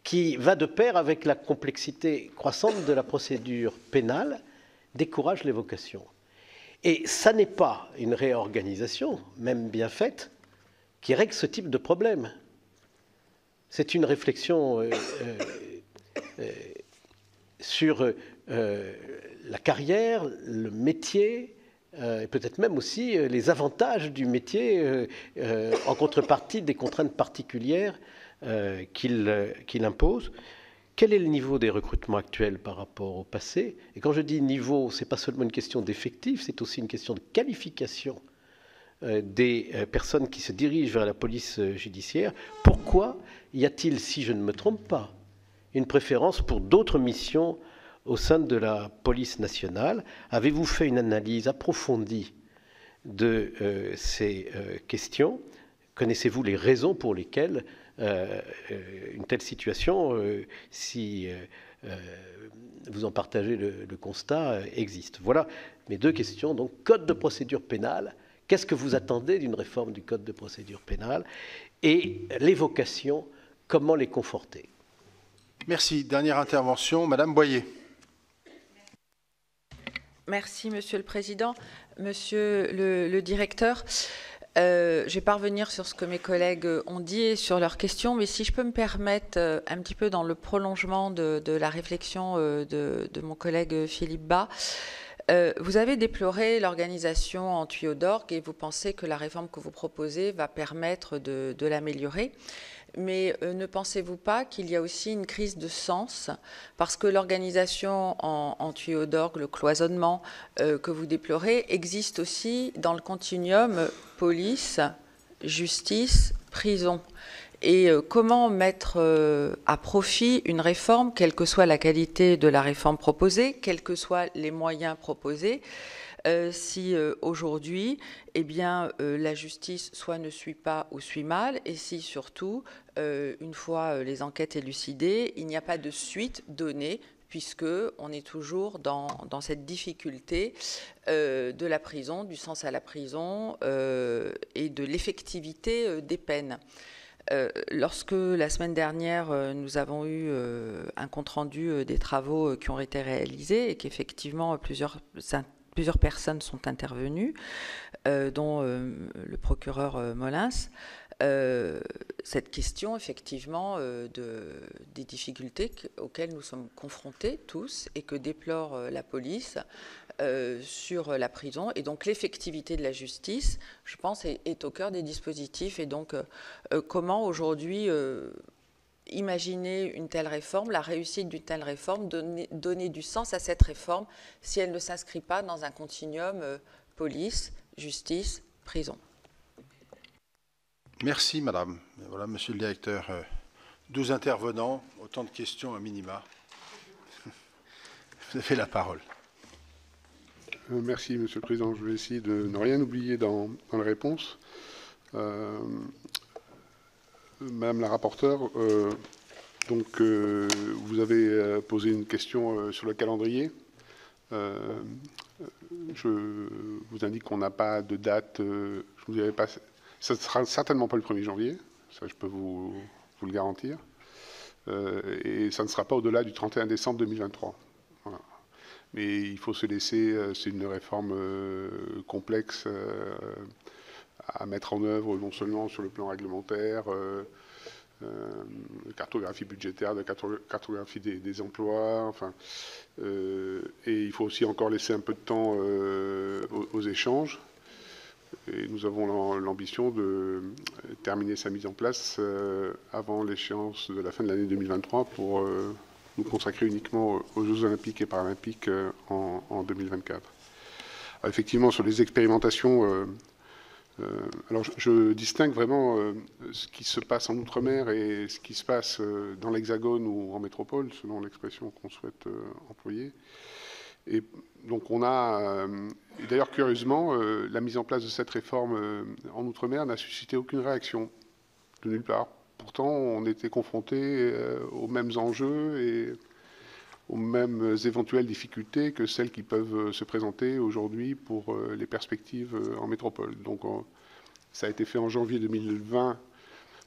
qui va de pair avec la complexité croissante de la procédure pénale, découragent les vocations. Et ça n'est pas une réorganisation, même bien faite, qui règle ce type de problème. C'est une réflexion sur la carrière, le métier, et peut-être même aussi les avantages du métier en contrepartie des contraintes particulières qu'il impose. Quel est le niveau des recrutements actuels par rapport au passé? Et quand je dis niveau, ce n'est pas seulement une question d'effectifs, c'est aussi une question de qualification des personnes qui se dirigent vers la police judiciaire. Pourquoi y a-t-il, si je ne me trompe pas, une préférence pour d'autres missions au sein de la police nationale? Avez-vous fait une analyse approfondie de ces questions? Connaissez-vous les raisons pour lesquelles une telle situation, si vous en partagez le constat, existe? Voilà mes deux questions. Donc, code de procédure pénale, qu'est-ce que vous attendez d'une réforme du code de procédure pénale? Et les vocations, comment les conforter? Merci. Dernière intervention, Madame Boyer. Merci, Monsieur le Président. Monsieur le Directeur, je ne vais pas revenir sur ce que mes collègues ont dit et sur leurs questions, mais si je peux me permettre, un petit peu dans le prolongement de la réflexion de mon collègue Philippe Bas, Vous avez déploré l'organisation en tuyau d'orgue et vous pensez que la réforme que vous proposez va permettre de l'améliorer. Mais ne pensez-vous pas qu'il y a aussi une crise de sens parce que l'organisation en tuyau d'orgue, le cloisonnement que vous déplorez, existe aussi dans le continuum police, justice, prison. Et comment mettre à profit une réforme, quelle que soit la qualité de la réforme proposée, quels que soient les moyens proposés, si aujourd'hui, eh bien, la justice soit ne suit pas ou suit mal, et si surtout, une fois les enquêtes élucidées, il n'y a pas de suite donnée, puisqu'on est toujours dans cette difficulté de la prison, du sens à la prison et de l'effectivité des peines. Lorsque la semaine dernière, nous avons eu un compte-rendu des travaux qui ont été réalisés et qu'effectivement plusieurs personnes sont intervenues, dont le procureur Molins, cette question effectivement des difficultés auxquelles nous sommes confrontés tous et que déplore la police sur la prison, et donc l'effectivité de la justice, je pense, est au cœur des dispositifs. Et donc comment aujourd'hui imaginer une telle réforme, la réussite d'une telle réforme, donner du sens à cette réforme si elle ne s'inscrit pas dans un continuum police, justice, prison. Merci, madame. Voilà, monsieur le directeur, 12 intervenants, autant de questions à minima. Vous avez la parole. Merci, monsieur le président. Je vais essayer de ne rien oublier dans la réponse. Madame la rapporteure, vous avez posé une question sur le calendrier. Je vous indique qu'on n'a pas de date. Je vous dirai pas. Ça ne sera certainement pas le 1er janvier. Ça, je peux vous le garantir. Et ça ne sera pas au-delà du 31 décembre 2023. Voilà. Mais il faut se laisser. C'est une réforme complexe à mettre en œuvre, non seulement sur le plan réglementaire, cartographie budgétaire, de cartographie des emplois, enfin, et il faut aussi encore laisser un peu de temps aux échanges. Et nous avons l'ambition de terminer sa mise en place avant l'échéance de la fin de l'année 2023 pour nous consacrer uniquement aux Jeux Olympiques et Paralympiques en 2024. Alors, effectivement, sur les expérimentations, alors je distingue vraiment ce qui se passe en Outre-mer et ce qui se passe dans l'Hexagone ou en métropole, selon l'expression qu'on souhaite employer. Et donc on a, et d'ailleurs curieusement, la mise en place de cette réforme en Outre-mer n'a suscité aucune réaction de nulle part. Pourtant, on était confronté aux mêmes enjeux et aux mêmes éventuelles difficultés que celles qui peuvent se présenter aujourd'hui pour les perspectives en métropole. Donc ça a été fait en janvier 2020.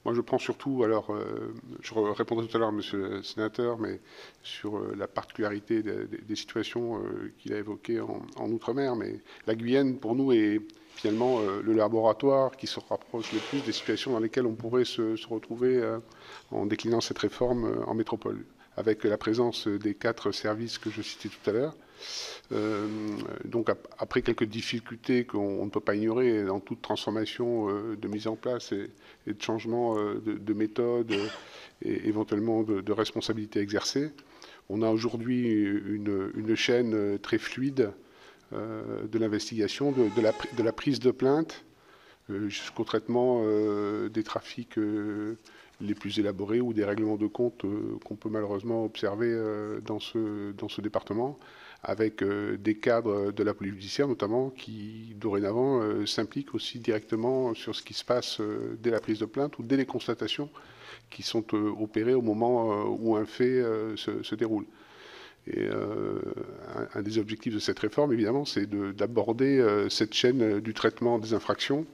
Moi, je prends surtout, alors, je répondrai tout à l'heure, monsieur le sénateur, mais sur la particularité des situations qu'il a évoquées en Outre-mer. Mais la Guyane, pour nous, est finalement le laboratoire qui se rapproche le plus des situations dans lesquelles on pourrait se retrouver en déclinant cette réforme en métropole, avec la présence des 4 services que je citais tout à l'heure. Donc après quelques difficultés qu'on ne peut pas ignorer dans toute transformation de mise en place et de changement de méthode et éventuellement de responsabilité exercée, on a aujourd'hui une chaîne très fluide de l'investigation, de la prise de plainte jusqu'au traitement des trafics les plus élaborés ou des règlements de compte qu'on peut malheureusement observer dans ce département, avec des cadres de la police judiciaire notamment qui dorénavant s'impliquent aussi directement sur ce qui se passe dès la prise de plainte ou dès les constatations qui sont opérées au moment où un fait se déroule. Et un des objectifs de cette réforme, évidemment, c'est d'aborder cette chaîne du traitement des infractions,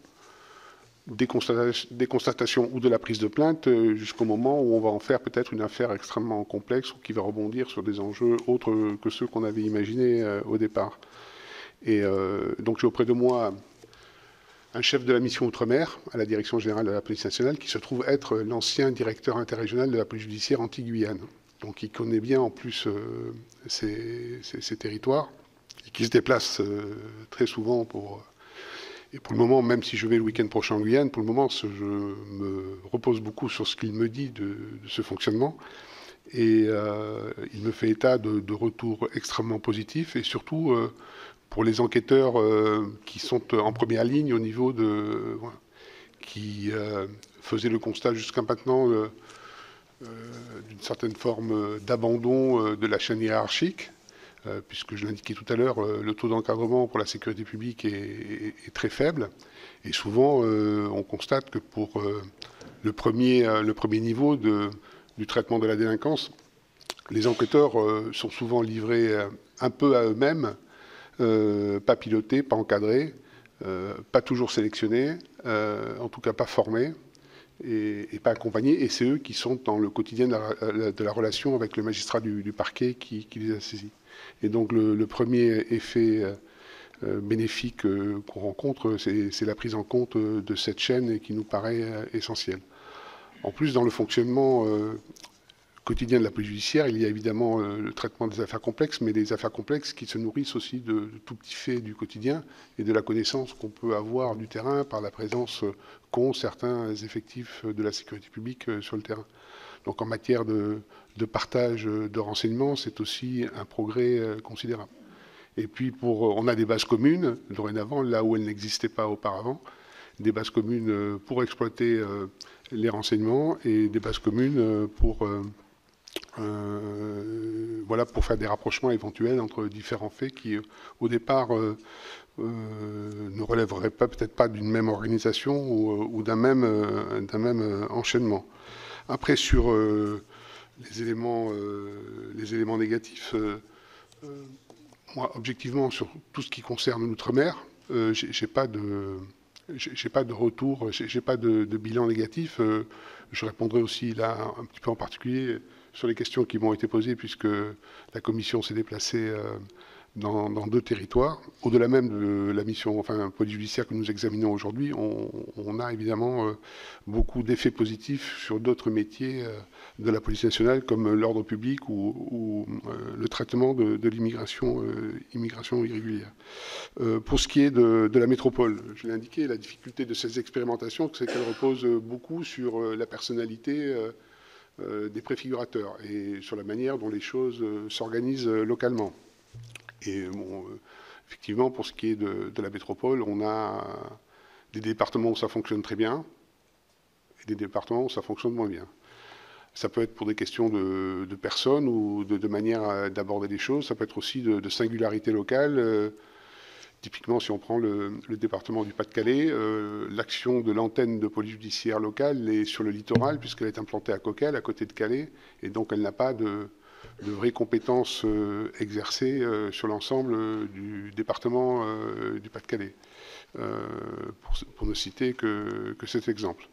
des constatations ou de la prise de plainte jusqu'au moment où on va en faire peut-être une affaire extrêmement complexe ou qui va rebondir sur des enjeux autres que ceux qu'on avait imaginés au départ. Et donc j'ai auprès de moi un chef de la mission Outre-mer à la Direction générale de la police nationale qui se trouve être l'ancien directeur interrégional de la police judiciaire Antilles-Guyane. Donc il connaît bien en plus ces territoires qui se déplacent très souvent et pour le moment, même si je vais le week-end prochain en Guyane, pour le moment, je me repose beaucoup sur ce qu'il me dit de ce fonctionnement. Et il me fait état de retours extrêmement positifs et surtout pour les enquêteurs qui sont en première ligne au niveau qui faisaient le constat jusqu'à maintenant d'une certaine forme d'abandon de la chaîne hiérarchique, puisque je l'indiquais tout à l'heure, le taux d'encadrement pour la sécurité publique est très faible. Et souvent, on constate que pour le premier niveau du traitement de la délinquance, les enquêteurs sont souvent livrés un peu à eux-mêmes, pas pilotés, pas encadrés, pas toujours sélectionnés, en tout cas pas formés et pas accompagnés. Et c'est eux qui sont dans le quotidien de la relation avec le magistrat du parquet qui les a saisis. Et donc le premier effet bénéfique qu'on rencontre, c'est la prise en compte de cette chaîne qui nous paraît essentielle. En plus, dans le fonctionnement quotidien de la police judiciaire, il y a évidemment le traitement des affaires complexes, mais des affaires complexes qui se nourrissent aussi de tout petits faits du quotidien et de la connaissance qu'on peut avoir du terrain par la présence qu'ont certains effectifs de la sécurité publique sur le terrain. Donc en matière de partage de renseignements, c'est aussi un progrès considérable. Et puis on a des bases communes, dorénavant, là où elles n'existaient pas auparavant, des bases communes pour exploiter les renseignements et des bases communes pour faire des rapprochements éventuels entre différents faits qui, au départ, ne relèveraient peut-être pas d'une même organisation ou d'un même enchaînement. Après, sur les éléments négatifs, moi, objectivement, sur tout ce qui concerne l'outre-mer, j'ai pas de retour, j'ai pas de bilan négatif. Je répondrai aussi là un petit peu en particulier sur les questions qui m'ont été posées puisque la commission s'est déplacée dans 2 territoires. Au-delà même de la mission police judiciaire que nous examinons aujourd'hui, on a évidemment beaucoup d'effets positifs sur d'autres métiers de la police nationale comme l'ordre public ou le traitement de l'immigration irrégulière. Pour ce qui est de la métropole, je l'ai indiqué, la difficulté de ces expérimentations, c'est qu'elles reposent beaucoup sur la personnalité des préfigurateurs et sur la manière dont les choses s'organisent localement. Et effectivement, pour ce qui est de la métropole, on a des départements où ça fonctionne très bien et des départements où ça fonctionne moins bien. Ça peut être pour des questions de personnes ou de manière d'aborder les choses. Ça peut être aussi de singularité locale. Typiquement, si on prend le département du Pas-de-Calais, l'action de l'antenne de police judiciaire locale est sur le littoral puisqu'elle est implantée à Coquelles, à côté de Calais, et donc elle n'a pas de vraies compétences exercées sur l'ensemble du département du Pas-de-Calais, pour ne citer que cet exemple.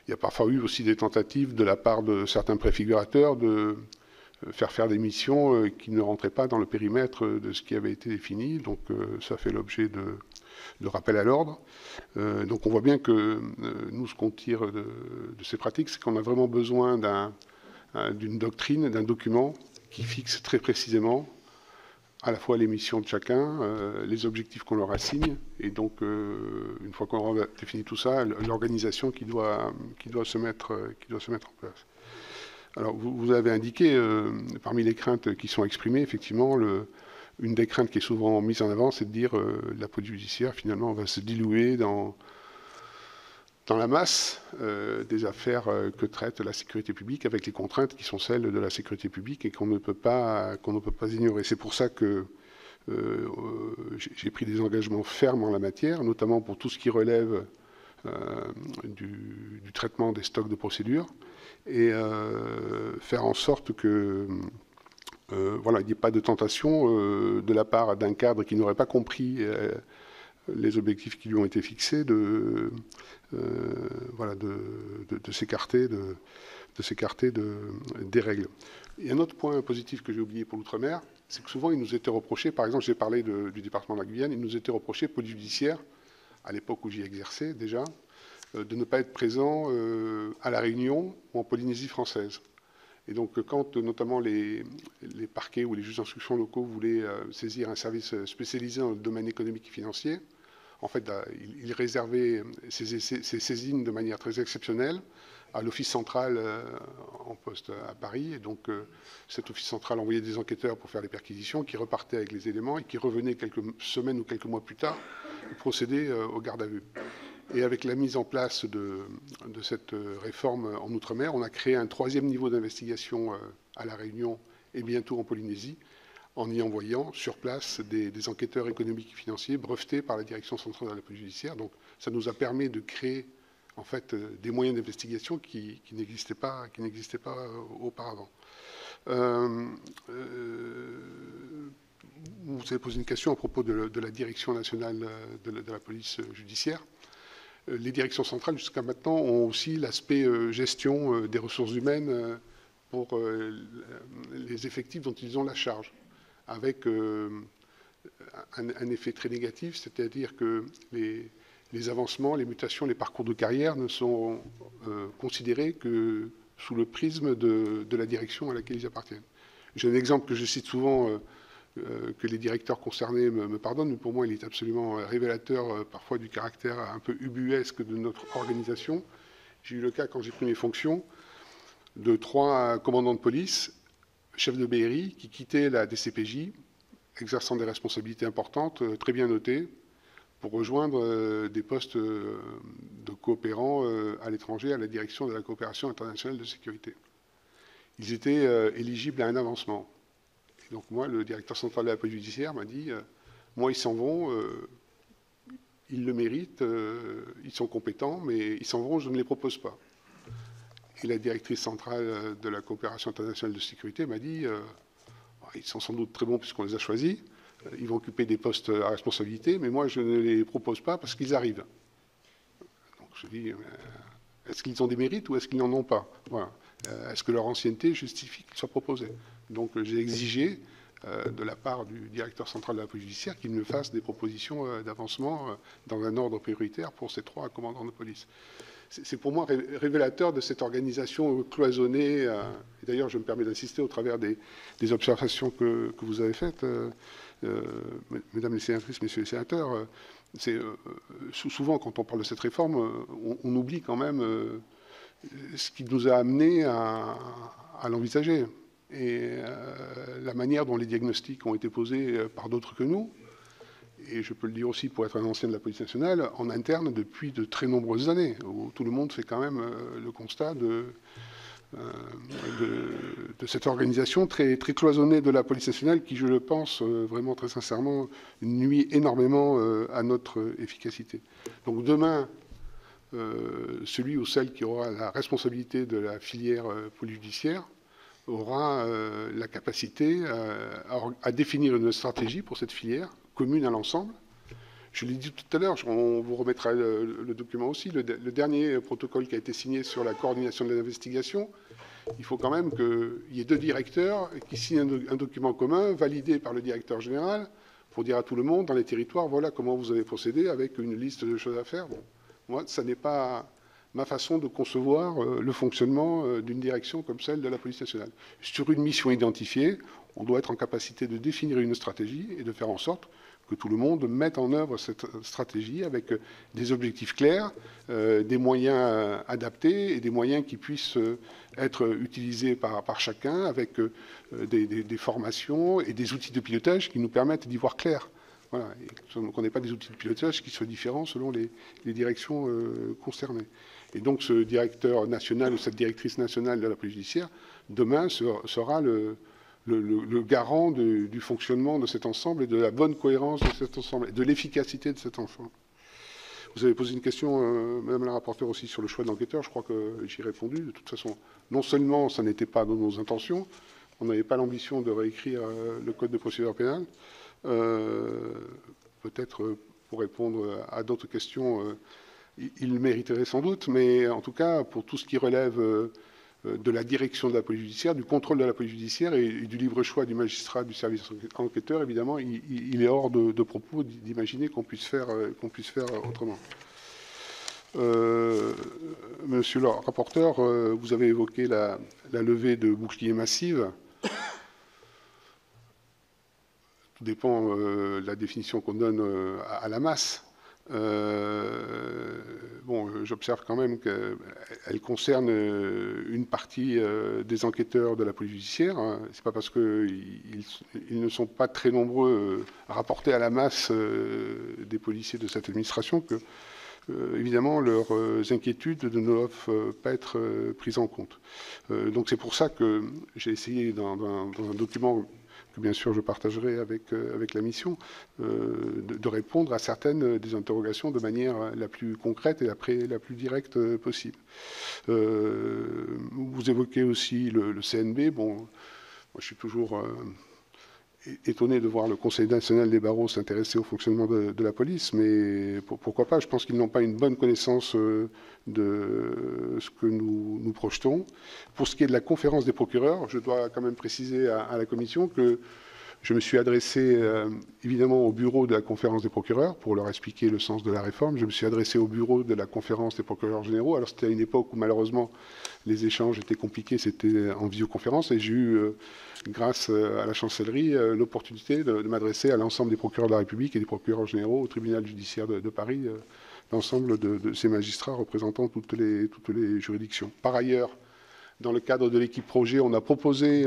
Il y a parfois eu aussi des tentatives de la part de certains préfigurateurs de faire des missions qui ne rentraient pas dans le périmètre de ce qui avait été défini, donc ça fait l'objet de rappel à l'ordre. Donc on voit bien que nous, ce qu'on tire de ces pratiques, c'est qu'on a vraiment besoin d'une doctrine, d'un document qui fixe très précisément à la fois les missions de chacun, les objectifs qu'on leur assigne, et donc une fois qu'on a défini tout ça, l'organisation qui doit se mettre en place. Alors vous avez indiqué, parmi les craintes qui sont exprimées, effectivement, une des craintes qui est souvent mise en avant, c'est de dire la police judiciaire, finalement, va se diluer dans la masse des affaires que traite la sécurité publique, avec les contraintes qui sont celles de la sécurité publique et qu'on ne peut pas ignorer. C'est pour ça que j'ai pris des engagements fermes en la matière, notamment pour tout ce qui relève du traitement des stocks de procédures, et faire en sorte que il n'y ait pas de tentation de la part d'un cadre qui n'aurait pas compris les objectifs qui lui ont été fixés de s'écarter des règles. Il y a un autre point positif que j'ai oublié pour l'outre-mer, c'est que souvent il nous était reproché, par exemple j'ai parlé du département de la Guyane, il nous était reproché, police judiciaire, à l'époque où j'y exerçais déjà, de ne pas être présent à La Réunion ou en Polynésie française. Et donc, quand notamment les parquets ou les juges d'instruction locaux voulaient saisir un service spécialisé dans le domaine économique et financier, en fait, ils réservaient ces saisines de manière très exceptionnelle à l'Office central en poste à Paris. Et donc, cet Office central envoyait des enquêteurs pour faire les perquisitions, qui repartaient avec les éléments et qui revenaient quelques semaines ou quelques mois plus tard pour procéder aux gardes à vue. Et avec la mise en place de cette réforme en Outre-mer, on a créé un 3e niveau d'investigation à La Réunion et bientôt en Polynésie, en y envoyant sur place des enquêteurs économiques et financiers brevetés par la Direction centrale de la police judiciaire. Donc ça nous a permis de créer en fait des moyens d'investigation qui n'existaient pas auparavant. Vous avez posé une question à propos de la Direction nationale de la police judiciaire. Les directions centrales, jusqu'à maintenant, ont aussi l'aspect gestion des ressources humaines pour les effectifs dont ils ont la charge, avec un effet très négatif, c'est-à-dire que les avancements, les mutations, les parcours de carrière ne sont considérés que sous le prisme de la direction à laquelle ils appartiennent. J'ai un exemple que je cite souvent, que les directeurs concernés me pardonnent, mais pour moi il est absolument révélateur parfois du caractère un peu ubuesque de notre organisation. J'ai eu le cas, quand j'ai pris mes fonctions, de 3 commandants de police, chefs de BRI, qui quittaient la DCPJ, exerçant des responsabilités importantes, très bien notées, pour rejoindre des postes de coopérants à l'étranger à la direction de la coopération internationale de sécurité. Ils étaient éligibles à un avancement. Et donc moi, le directeur central de la police judiciaire m'a dit moi, ils s'en vont, ils le méritent, ils sont compétents, mais ils s'en vont, je ne les propose pas. Et la directrice centrale de la coopération internationale de sécurité m'a dit ils sont sans doute très bons puisqu'on les a choisis, ils vont occuper des postes à responsabilité, mais moi, je ne les propose pas parce qu'ils arrivent. Donc je dis est-ce qu'ils ont des mérites ou est-ce qu'ils n'en ont pas? Voilà. Est-ce que leur ancienneté justifie qu'ils soient proposés? Donc j'ai exigé de la part du directeur central de la police judiciaire qu'il me fasse des propositions d'avancement dans un ordre prioritaire pour ces 3 commandants de police. C'est pour moi révélateur de cette organisation cloisonnée. Et d'ailleurs, je me permets d'insister au travers des observations que vous avez faites, mesdames les sénatrices, messieurs les sénateurs. Souvent, quand on parle de cette réforme, on oublie quand même ce qui nous a amené à l'envisager. Et la manière dont les diagnostics ont été posés par d'autres que nous, et je peux le dire aussi pour être un ancien de la police nationale, en interne depuis de très nombreuses années, où tout le monde fait quand même le constat de cette organisation très, très cloisonnée de la police nationale qui, je le pense vraiment très sincèrement, nuit énormément à notre efficacité. Donc demain, celui ou celle qui aura la responsabilité de la filière police judiciaire aura la capacité à définir une stratégie pour cette filière, commune à l'ensemble. Je l'ai dit tout à l'heure, on vous remettra le document aussi, le dernier protocole qui a été signé sur la coordination de l'investigation. Il faut quand même qu'il y ait 2 directeurs qui signent un document commun, validé par le directeur général, pour dire à tout le monde, dans les territoires, voilà comment vous avez procédé, avec une liste de choses à faire. Bon, moi, ça n'est pas ma façon de concevoir le fonctionnement d'une direction comme celle de la police nationale. Sur une mission identifiée, on doit être en capacité de définir une stratégie et de faire en sorte que tout le monde mette en œuvre cette stratégie avec des objectifs clairs, des moyens adaptés et des moyens qui puissent être utilisés par chacun avec des formations et des outils de pilotage qui nous permettent d'y voir clair. Voilà. Et qu'on n'ait pas des outils de pilotage qui soient différents selon les directions concernées. Et donc ce directeur national ou cette directrice nationale de la police judiciaire, demain, sera le garant du fonctionnement de cet ensemble et de la bonne cohérence de cet ensemble et de l'efficacité de cet ensemble. Vous avez posé une question, Madame la rapporteure, aussi sur le choix de l'enquêteur. Je crois que j'y ai répondu. De toute façon, non seulement ça n'était pas dans nos intentions, on n'avait pas l'ambition de réécrire le code de procédure pénale. Peut-être pour répondre à d'autres questions, il mériterait sans doute, mais en tout cas, pour tout ce qui relève de la direction de la police judiciaire, du contrôle de la police judiciaire et du libre choix du magistrat du service enquêteur, évidemment, il est hors de propos d'imaginer qu'on puisse faire autrement. Monsieur le rapporteur, vous avez évoqué la levée de boucliers massives. Tout dépend de la définition qu'on donne à la masse. Bon, j'observe quand même qu'elle concerne une partie des enquêteurs de la police judiciaire. C'est pas parce qu'ils ne sont pas très nombreux à rapporter à la masse des policiers de cette administration que, évidemment, leurs inquiétudes ne doivent pas être prises en compte. Donc c'est pour ça que j'ai essayé dans un document que bien sûr je partagerai avec la mission, de répondre à certaines des interrogations de manière la plus concrète et la plus directe possible. Vous évoquez aussi le CNB. Bon, moi je suis toujours étonné de voir le Conseil national des barreaux s'intéresser au fonctionnement de la police, mais pourquoi pas? Je pense qu'ils n'ont pas une bonne connaissance de ce que nous projetons. Pour ce qui est de la conférence des procureurs, je dois quand même préciser à la Commission que je me suis adressé évidemment au bureau de la conférence des procureurs pour leur expliquer le sens de la réforme. Je me suis adressé au bureau de la conférence des procureurs généraux. Alors c'était à une époque où malheureusement les échanges étaient compliqués, c'était en visioconférence, et j'ai eu, grâce à la chancellerie, l'opportunité de m'adresser à l'ensemble des procureurs de la République et des procureurs généraux au tribunal judiciaire de Paris, l'ensemble de ces magistrats représentant toutes les juridictions. Par ailleurs, dans le cadre de l'équipe projet, on a proposé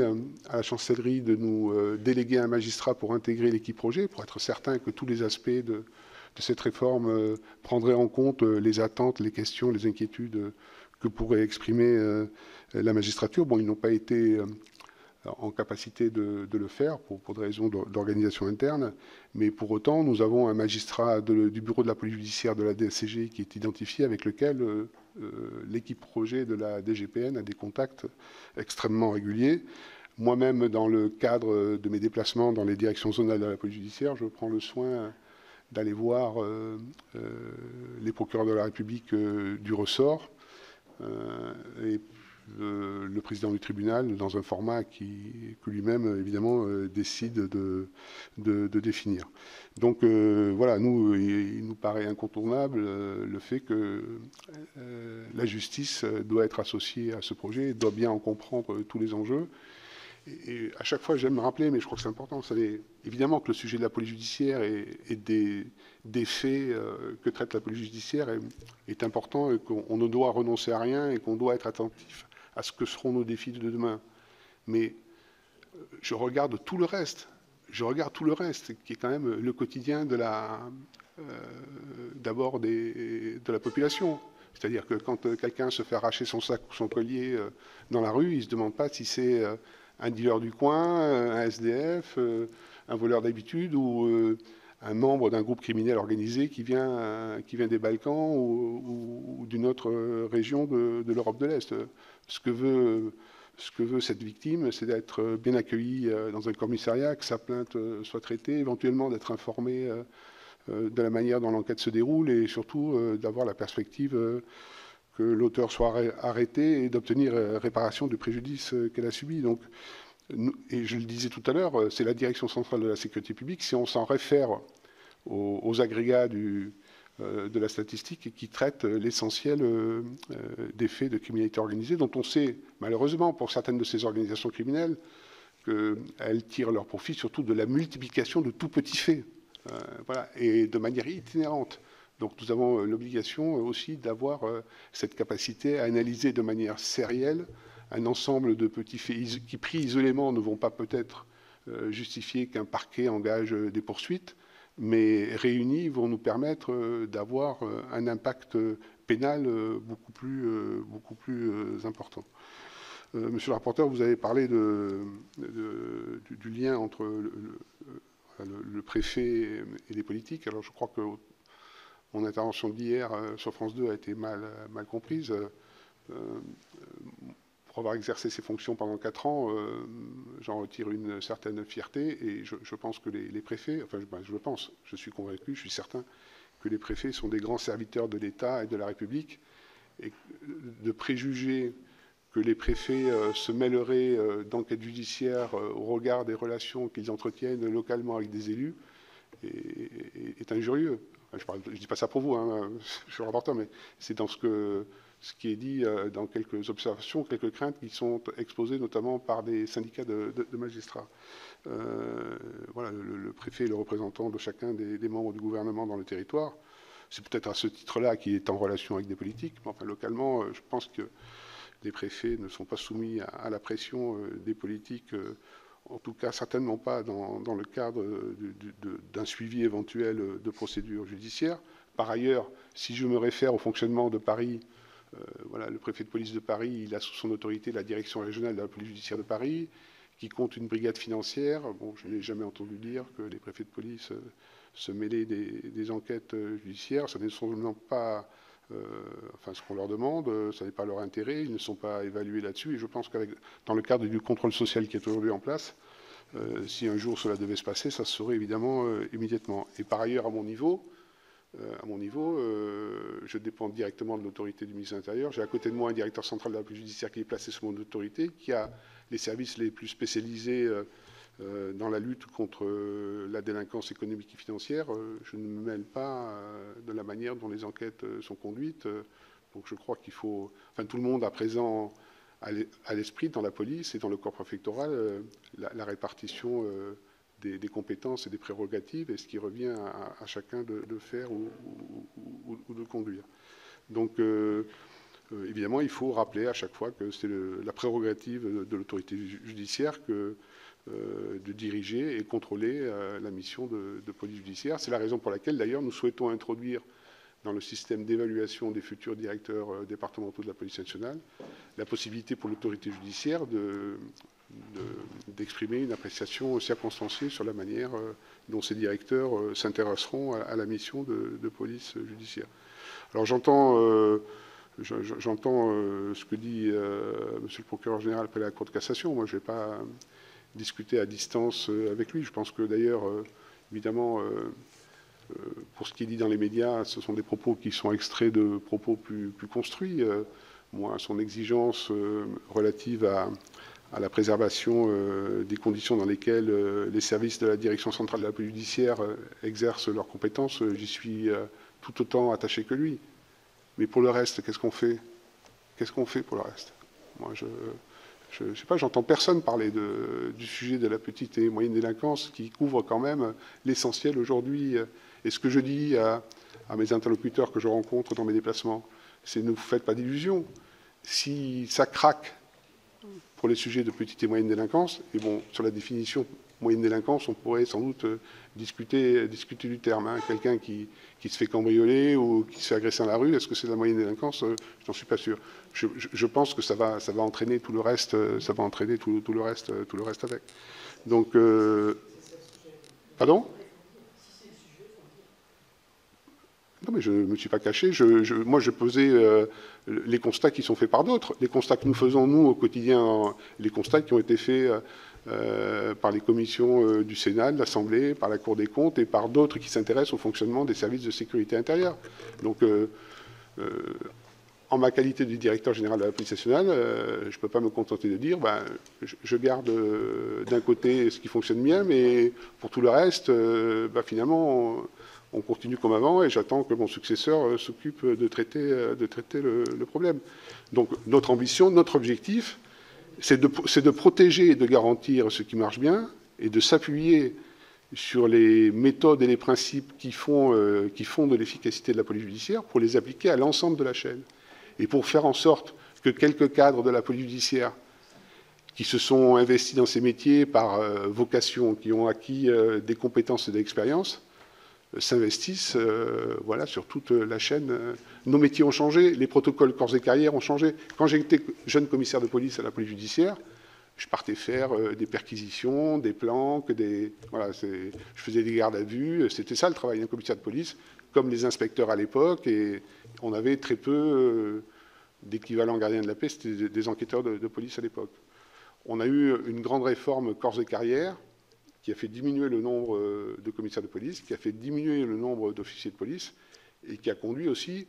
à la chancellerie de nous déléguer un magistrat pour intégrer l'équipe projet, pour être certain que tous les aspects de cette réforme prendraient en compte les attentes, les questions, les inquiétudes que pourrait exprimer la magistrature. Bon, ils n'ont pas été en capacité de le faire pour des raisons d'organisation interne, mais pour autant, nous avons un magistrat du bureau de la police judiciaire de la DSCG qui est identifié, avec lequel l'équipe projet de la DGPN a des contacts extrêmement réguliers. Moi-même, dans le cadre de mes déplacements dans les directions zonales de la police judiciaire, je prends le soin d'aller voir les procureurs de la République du ressort et le président du tribunal dans un format que lui-même, évidemment, décide de définir. Donc, voilà, il nous paraît incontournable le fait que la justice doit être associée à ce projet, doit bien en comprendre tous les enjeux. Et à chaque fois, j'aime me rappeler, mais je crois que c'est important, évidemment que le sujet de la police judiciaire et des faits que traite la police judiciaire est important et qu'on ne doit renoncer à rien et qu'on doit être attentif à ce que seront nos défis de demain. Mais je regarde tout le reste. Je regarde tout le reste, qui est quand même le quotidien d'abord de la population. C'est-à-dire que quand quelqu'un se fait arracher son sac ou son collier dans la rue, il ne se demande pas si c'est un dealer du coin, un SDF, un voleur d'habitude ou un membre d'un groupe criminel organisé qui vient des Balkans ou d'une autre région de l'Europe de l'Est. Ce que veut cette victime, c'est d'être bien accueillie dans un commissariat, que sa plainte soit traitée, éventuellement d'être informée de la manière dont l'enquête se déroule et surtout d'avoir la perspective que l'auteur soit arrêté et d'obtenir réparation du préjudice qu'elle a subi. Donc, et je le disais tout à l'heure, c'est la Direction centrale de la sécurité publique. Si on s'en réfère aux agrégats de la statistique qui traitent l'essentiel des faits de criminalité organisée, dont on sait, malheureusement, pour certaines de ces organisations criminelles, qu'elles tirent leur profit surtout de la multiplication de tout petits faits, voilà, et de manière itinérante. Donc nous avons l'obligation aussi d'avoir cette capacité à analyser de manière sérielle un ensemble de petits faits qui, pris isolément, ne vont pas peut-être justifier qu'un parquet engage des poursuites, mais réunis vont nous permettre d'avoir un impact pénal beaucoup plus important. Monsieur le rapporteur, vous avez parlé du lien entre le préfet et les politiques. Alors je crois que mon intervention d'hier sur France 2 a été mal comprise. Pour avoir exercé ces fonctions pendant 4 ans, j'en retire une certaine fierté et je pense que les préfets, enfin je suis convaincu, je suis certain que les préfets sont des grands serviteurs de l'État et de la République, et de préjuger que les préfets se mêleraient d'enquêtes judiciaires au regard des relations qu'ils entretiennent localement avec des élus est injurieux. je ne dis pas ça pour vous, hein, je suis le rapporteur, mais c'est dans ce qui est dit dans quelques observations, quelques craintes qui sont exposées notamment par des syndicats de magistrats. Voilà, le préfet est le représentant de chacun des membres du gouvernement dans le territoire. C'est peut-être à ce titre-là qu'il est en relation avec des politiques, mais enfin, localement, je pense que les préfets ne sont pas soumis à la pression des politiques, en tout cas certainement pas dans le cadre d'un suivi éventuel de procédures judiciaires. Par ailleurs, si je me réfère au fonctionnement de Paris, voilà, le préfet de police de Paris, il a sous son autorité la direction régionale de la police judiciaire de Paris, qui compte une brigade financière. Bon, je n'ai jamais entendu dire que les préfets de police se mêlaient des enquêtes judiciaires. Ça n'est sûrement pas enfin, ce qu'on leur demande, ça n'est pas leur intérêt, ils ne sont pas évalués là-dessus. Et je pense que dans le cadre du contrôle social qui est aujourd'hui en place, si un jour cela devait se passer, ça se saurait évidemment immédiatement. Et par ailleurs, à mon niveau, je dépends directement de l'autorité du ministre de l'Intérieur. J'ai à côté de moi un directeur central de la police judiciaire qui est placé sous mon autorité, qui a les services les plus spécialisés dans la lutte contre la délinquance économique et financière. Je ne me mêle pas de la manière dont les enquêtes sont conduites. Donc je crois qu'il faut... Enfin, tout le monde à présent à l'esprit dans la police et dans le corps préfectoral la répartition des compétences et des prérogatives et ce qui revient à chacun de faire ou de conduire. Donc, évidemment, il faut rappeler à chaque fois que c'est la prérogative de l'autorité judiciaire de diriger et contrôler la mission de police judiciaire. C'est la raison pour laquelle, d'ailleurs, nous souhaitons introduire dans le système d'évaluation des futurs directeurs départementaux de la police nationale la possibilité pour l'autorité judiciaire d'exprimer une appréciation circonstanciée sur la manière dont ces directeurs s'intéresseront à la mission de police judiciaire. Alors j'entends ce que dit monsieur le procureur général après la Cour de cassation. Moi, je ne vais pas discuter à distance avec lui. Je pense que d'ailleurs, évidemment, pour ce qui est dit dans les médias, ce sont des propos qui sont extraits de propos plus construits. Moi, son exigence relative à la préservation des conditions dans lesquelles les services de la direction centrale de la police judiciaire exercent leurs compétences, j'y suis tout autant attaché que lui. Mais pour le reste, qu'est-ce qu'on fait? Qu'est-ce qu'on fait pour le reste? Moi, je sais pas, j'entends personne parler du sujet de la petite et moyenne délinquance qui couvre quand même l'essentiel aujourd'hui. Et ce que je dis à mes interlocuteurs que je rencontre dans mes déplacements, c'est ne vous faites pas d'illusions. Si ça craque pour les sujets de petite et moyenne délinquance, et bon, sur la définition moyenne délinquance, on pourrait sans doute discuter du terme. Hein. Quelqu'un qui se fait cambrioler ou qui se fait agresser dans la rue, est-ce que c'est de la moyenne délinquance? Je n'en suis pas sûr. Je pense que ça va entraîner tout le reste, ça va entraîner tout le reste avec. Donc, pardon? Non, mais je ne me suis pas caché. Moi, je posais les constats qui sont faits par d'autres. Les constats que nous faisons, nous, au quotidien, les constats qui ont été faits par les commissions du Sénat, de l'Assemblée, par la Cour des comptes et par d'autres qui s'intéressent au fonctionnement des services de sécurité intérieure. Donc, en ma qualité de directeur général de la police nationale, je ne peux pas me contenter de dire je garde d'un côté ce qui fonctionne bien, mais pour tout le reste, finalement, on continue comme avant et j'attends que mon successeur s'occupe de traiter le problème. Donc notre ambition, notre objectif, c'est de protéger et de garantir ce qui marche bien et de s'appuyer sur les méthodes et les principes qui font de l'efficacité de la police judiciaire pour les appliquer à l'ensemble de la chaîne. Et pour faire en sorte que quelques cadres de la police judiciaire qui se sont investis dans ces métiers par vocation, qui ont acquis des compétences et de l'expérience, s'investissent voilà, sur toute la chaîne. Nos métiers ont changé, les protocoles corps et carrière ont changé. Quand j'étais jeune commissaire de police à la police judiciaire, je partais faire des perquisitions, des planques, voilà, je faisais des gardes à vue. C'était ça le travail d'un commissaire de police, comme les inspecteurs à l'époque. Et on avait très peu d'équivalents gardiens de la paix, c'était des enquêteurs de police à l'époque. On a eu une grande réforme corps et carrière qui a fait diminuer le nombre de commissaires de police, qui a fait diminuer le nombre d'officiers de police, et qui a conduit aussi,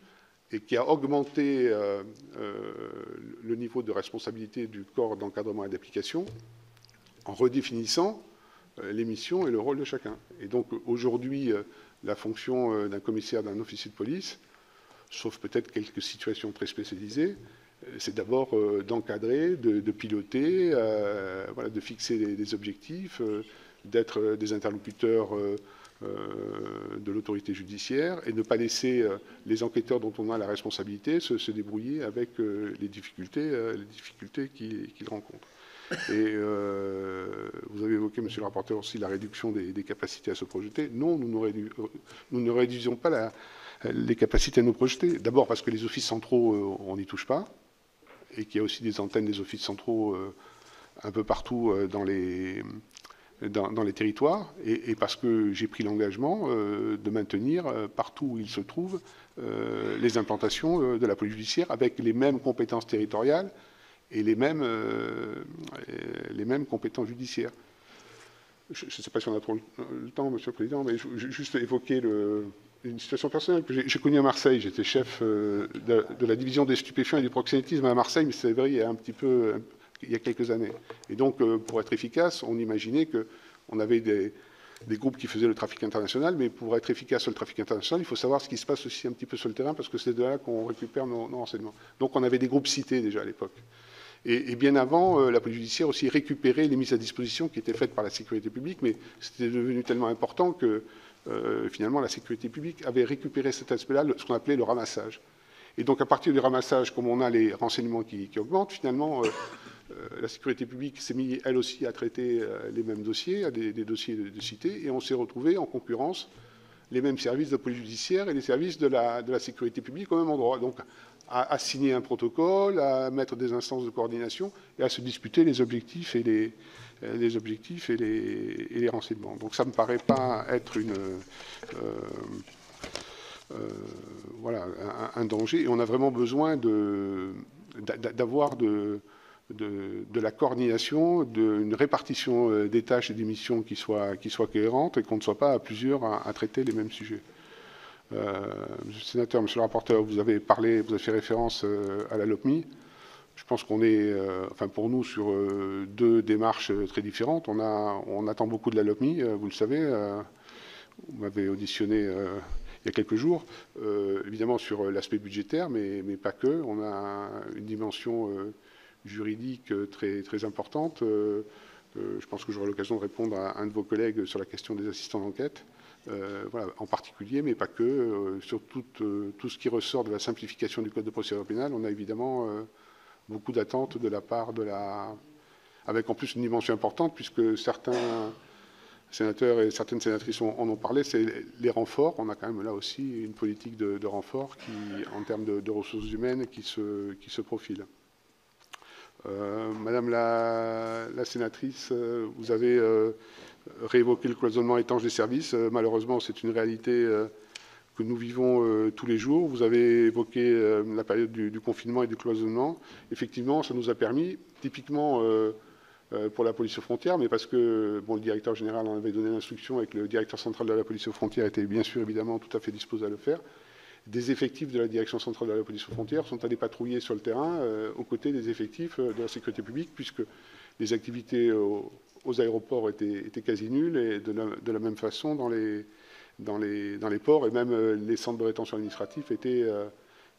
et qui a augmenté le niveau de responsabilité du corps d'encadrement et d'application, en redéfinissant les missions et le rôle de chacun. Et donc aujourd'hui, la fonction d'un commissaire, d'un officier de police, sauf peut-être quelques situations très spécialisées, c'est d'abord d'encadrer, de piloter, voilà, de fixer des objectifs, d'être des interlocuteurs de l'autorité judiciaire et ne pas laisser les enquêteurs dont on a la responsabilité se débrouiller avec les difficultés qu'ils rencontrent. Et vous avez évoqué, monsieur le rapporteur, aussi la réduction des capacités à se projeter. Non, nous ne réduisons pas les capacités à nous projeter. D'abord parce que les offices centraux, on n'y touche pas, et qu'il y a aussi des antennes des offices centraux un peu partout dans les territoires, et parce que j'ai pris l'engagement de maintenir partout où il se trouve les implantations de la police judiciaire avec les mêmes compétences territoriales et les mêmes compétences judiciaires. Je ne sais pas si on a trop le temps, Monsieur le Président, mais je vais juste évoquer une situation personnelle que j'ai connue à Marseille. J'étais chef de la division des stupéfiants et du proxénétisme à Marseille, mais c'est vrai, il y a quelques années. Et donc, pour être efficace, on imaginait qu'on avait des groupes qui faisaient le trafic international, mais pour être efficace sur le trafic international, il faut savoir ce qui se passe aussi un petit peu sur le terrain, parce que c'est de là qu'on récupère nos renseignements. Donc, on avait des groupes cités déjà à l'époque. Et bien avant, la police judiciaire aussi récupérait les mises à disposition qui étaient faites par la sécurité publique, mais c'était devenu tellement important que finalement la sécurité publique avait récupéré cet aspect-là, ce qu'on appelait le ramassage. Et donc à partir du ramassage, comme on a les renseignements qui augmentent, finalement la sécurité publique s'est mise elle aussi à traiter les mêmes dossiers, des dossiers de cité, et on s'est retrouvé en concurrence les mêmes services de police judiciaire et les services de la sécurité publique au même endroit. Donc à signer un protocole, à mettre des instances de coordination et à se disputer les objectifs et les renseignements. Donc ça ne me paraît pas être voilà, un danger. Et on a vraiment besoin d'avoir de la coordination, d'une répartition des tâches et des missions qui soit cohérente et qu'on ne soit pas à plusieurs à traiter les mêmes sujets. Monsieur le sénateur, monsieur le rapporteur, vous avez fait référence à la LOPMI. Je pense qu'on est, enfin pour nous, sur deux démarches très différentes. On attend beaucoup de la LOPMI, vous le savez. Vous m'avez auditionné il y a quelques jours, évidemment sur l'aspect budgétaire, mais pas que. On a une dimension juridique très, très importante. Je pense que j'aurai l'occasion de répondre à un de vos collègues sur la question des assistants d'enquête. Voilà, en particulier, mais pas que, sur tout ce qui ressort de la simplification du Code de procédure pénale, on a évidemment beaucoup d'attentes de la part avec en plus une dimension importante, puisque certains sénateurs et certaines sénatrices en ont parlé, c'est les renforts. On a quand même là aussi une politique de renfort qui, en termes de ressources humaines, qui se profile. Madame la sénatrice, vous avez réévoquer le cloisonnement étanche des services. Malheureusement, c'est une réalité que nous vivons tous les jours. Vous avez évoqué la période du confinement et du cloisonnement. Effectivement, ça nous a permis, typiquement pour la police aux frontières, mais parce que le directeur général en avait donné l'instruction et que le directeur central de la police aux frontières était bien sûr évidemment tout à fait disposé à le faire, des effectifs de la direction centrale de la police aux frontières sont allés patrouiller sur le terrain aux côtés des effectifs de la sécurité publique, puisque les activités aux aéroports étaient quasi nulles, et de la même façon dans les ports, et même les centres de rétention administrative